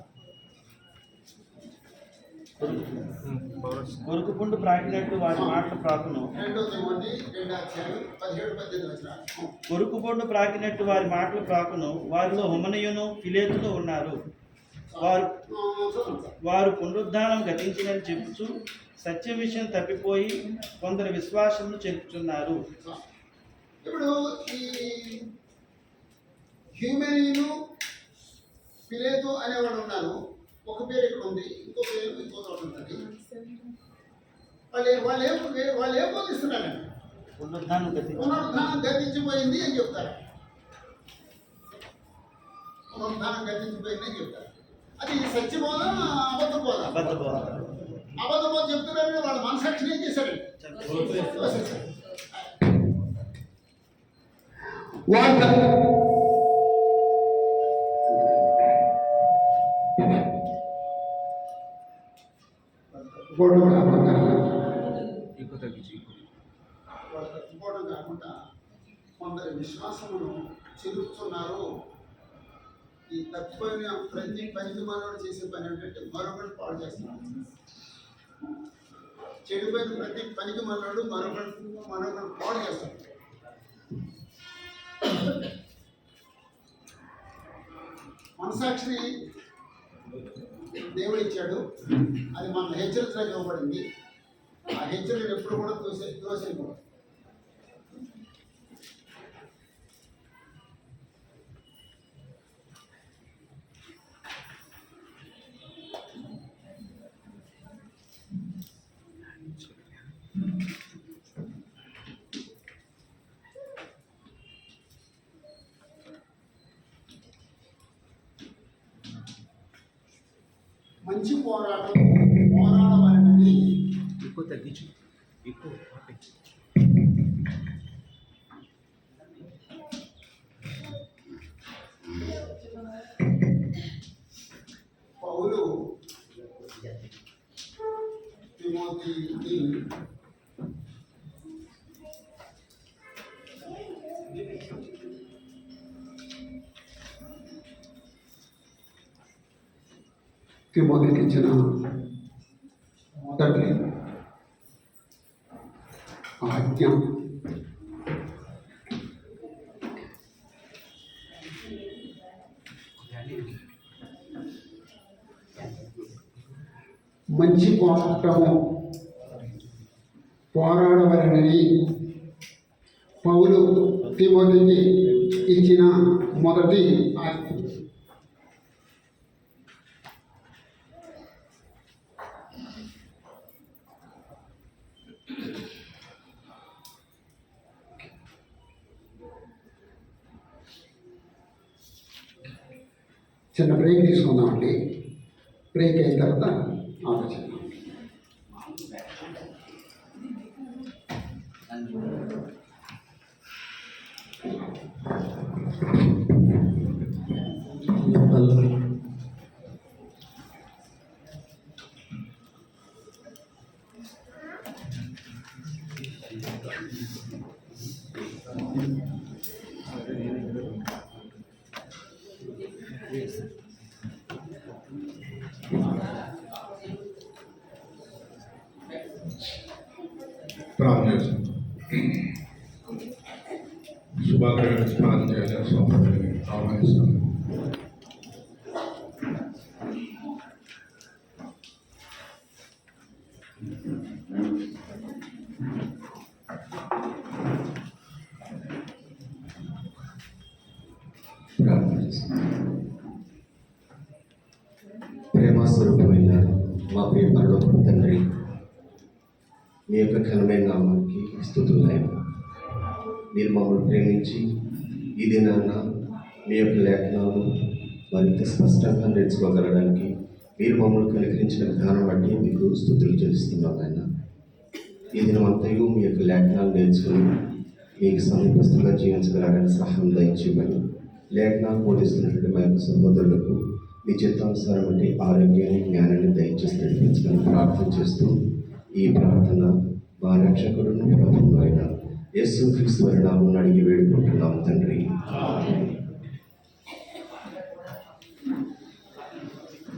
కొరుకుపుండు ప్రాకినట్టు వారి మాటలు ప్రాకును. 2 తిమోతి 2:17-18 కొరుకుపుండు ప్రాకినట్టు వారి మాటలు ప్రాకును, వారిలో హుమనయును ఫిలేతును ఉన్నారు. వారు పునరుద్ధానం గతించినని చెప్పుచు సత్య విషయం తప్పిపోయి కొందరు విశ్వాసమును చెప్పుచున్నారు. ఇప్పుడు ఈ హ్యూమెనీను ఫిలేతు అనేవాడు ఉన్నారు. ఒక పేరు ఇక్కడ ఉంది, ఇంకో పేరు ఇంకో చోట ఉంటుంది. వాళ్ళు ఏం బోధిస్తున్నారండి? పునరుద్ధానం పునరుద్ధానం గతించిపోయింది అని చెప్తారు. పునరుద్ధానం గతించిపోయింది అని చెప్తారు. అది సత్యబోధ అబద్ధబోధ? అబద్ధబోధ చెప్తున్నారని వాళ్ళ మనసాక్షి ఏం చేశారండి? తప్పిపోవడం కాకుండా కొందరి విశ్వాసమును చెరుపుతున్నారు. ఈ తప్పిపోయిన ప్రతి పనికి మనోడు చేసే పని ఏంటంటే మరొకటి పాడు చేస్తున్నారు. చెడిపోయిన ప్రతి పనికి మనోడు మరొకటి పాడు చేస్తాడు. మనసాక్షిని దేవుడు ఇచ్చాడు, అది మన హెచ్చరికలకు ఇవ్వబడింది. ఆ హెచ్చరికలు ఎప్పుడు కూడా తోసేయకూడదు. మంచి పోరాడమనేది ఎక్కువ తగ్గించు, ఎక్కువ పౌలు తిమోతిని తిమోతికి ఇచ్చిన మొదటి ఆజ్ఞ మంచి పోరాడవలనని పౌలు తిమోతికి ఇచ్చిన మొదటి ఆజ్ఞ. చిన్న బ్రేక్ తీసుకుందామండి. బ్రేక్ అయిన తర్వాత ఆలోచిద్దాం. ప్రార్థన శుభాకాంక్షలు ప్రార్థన చేయాలని స్వామిని ఆహ్వానిస్తాను. ప్రేమస్వరూపమైన మా ప్రియ పరలోకపు తండ్రి, మీ యొక్క ఘనమైన నామానికి స్తుతులైన మీరు మమ్మల్ని ప్రేమించి ఈ దినాన మీ యొక్క లేఖనాలు మరింత స్పష్టంగా నేర్చుకోగలడానికి మీరు మమ్మల్ని కనికరించిన విధానం బట్టి మీకు స్తుతులు చెల్లిస్తున్నాం. ఆయన ఈ దినమంతయు మీ యొక్క లేఖనాలు నేర్చుకుని మీకు సమీపస్తుగా జీవించగలడానికి సహాయం దయచేయమని లేఖనాలు బోధిస్తున్నటువంటి మా యొక్క సహోదరులకు మీ చిత్తానుసారం బట్టి ఆరోగ్యాన్ని జ్ఞానాన్ని దయచేసి నడిపించడానికి ప్రార్థన చేస్తూ ఈ ప్రార్థన మా రక్షకుడును ప్రభువును అయిన యేసుక్రీస్తు వారి నామమున అడిగి వేడుకుంటున్నాము తండ్రి.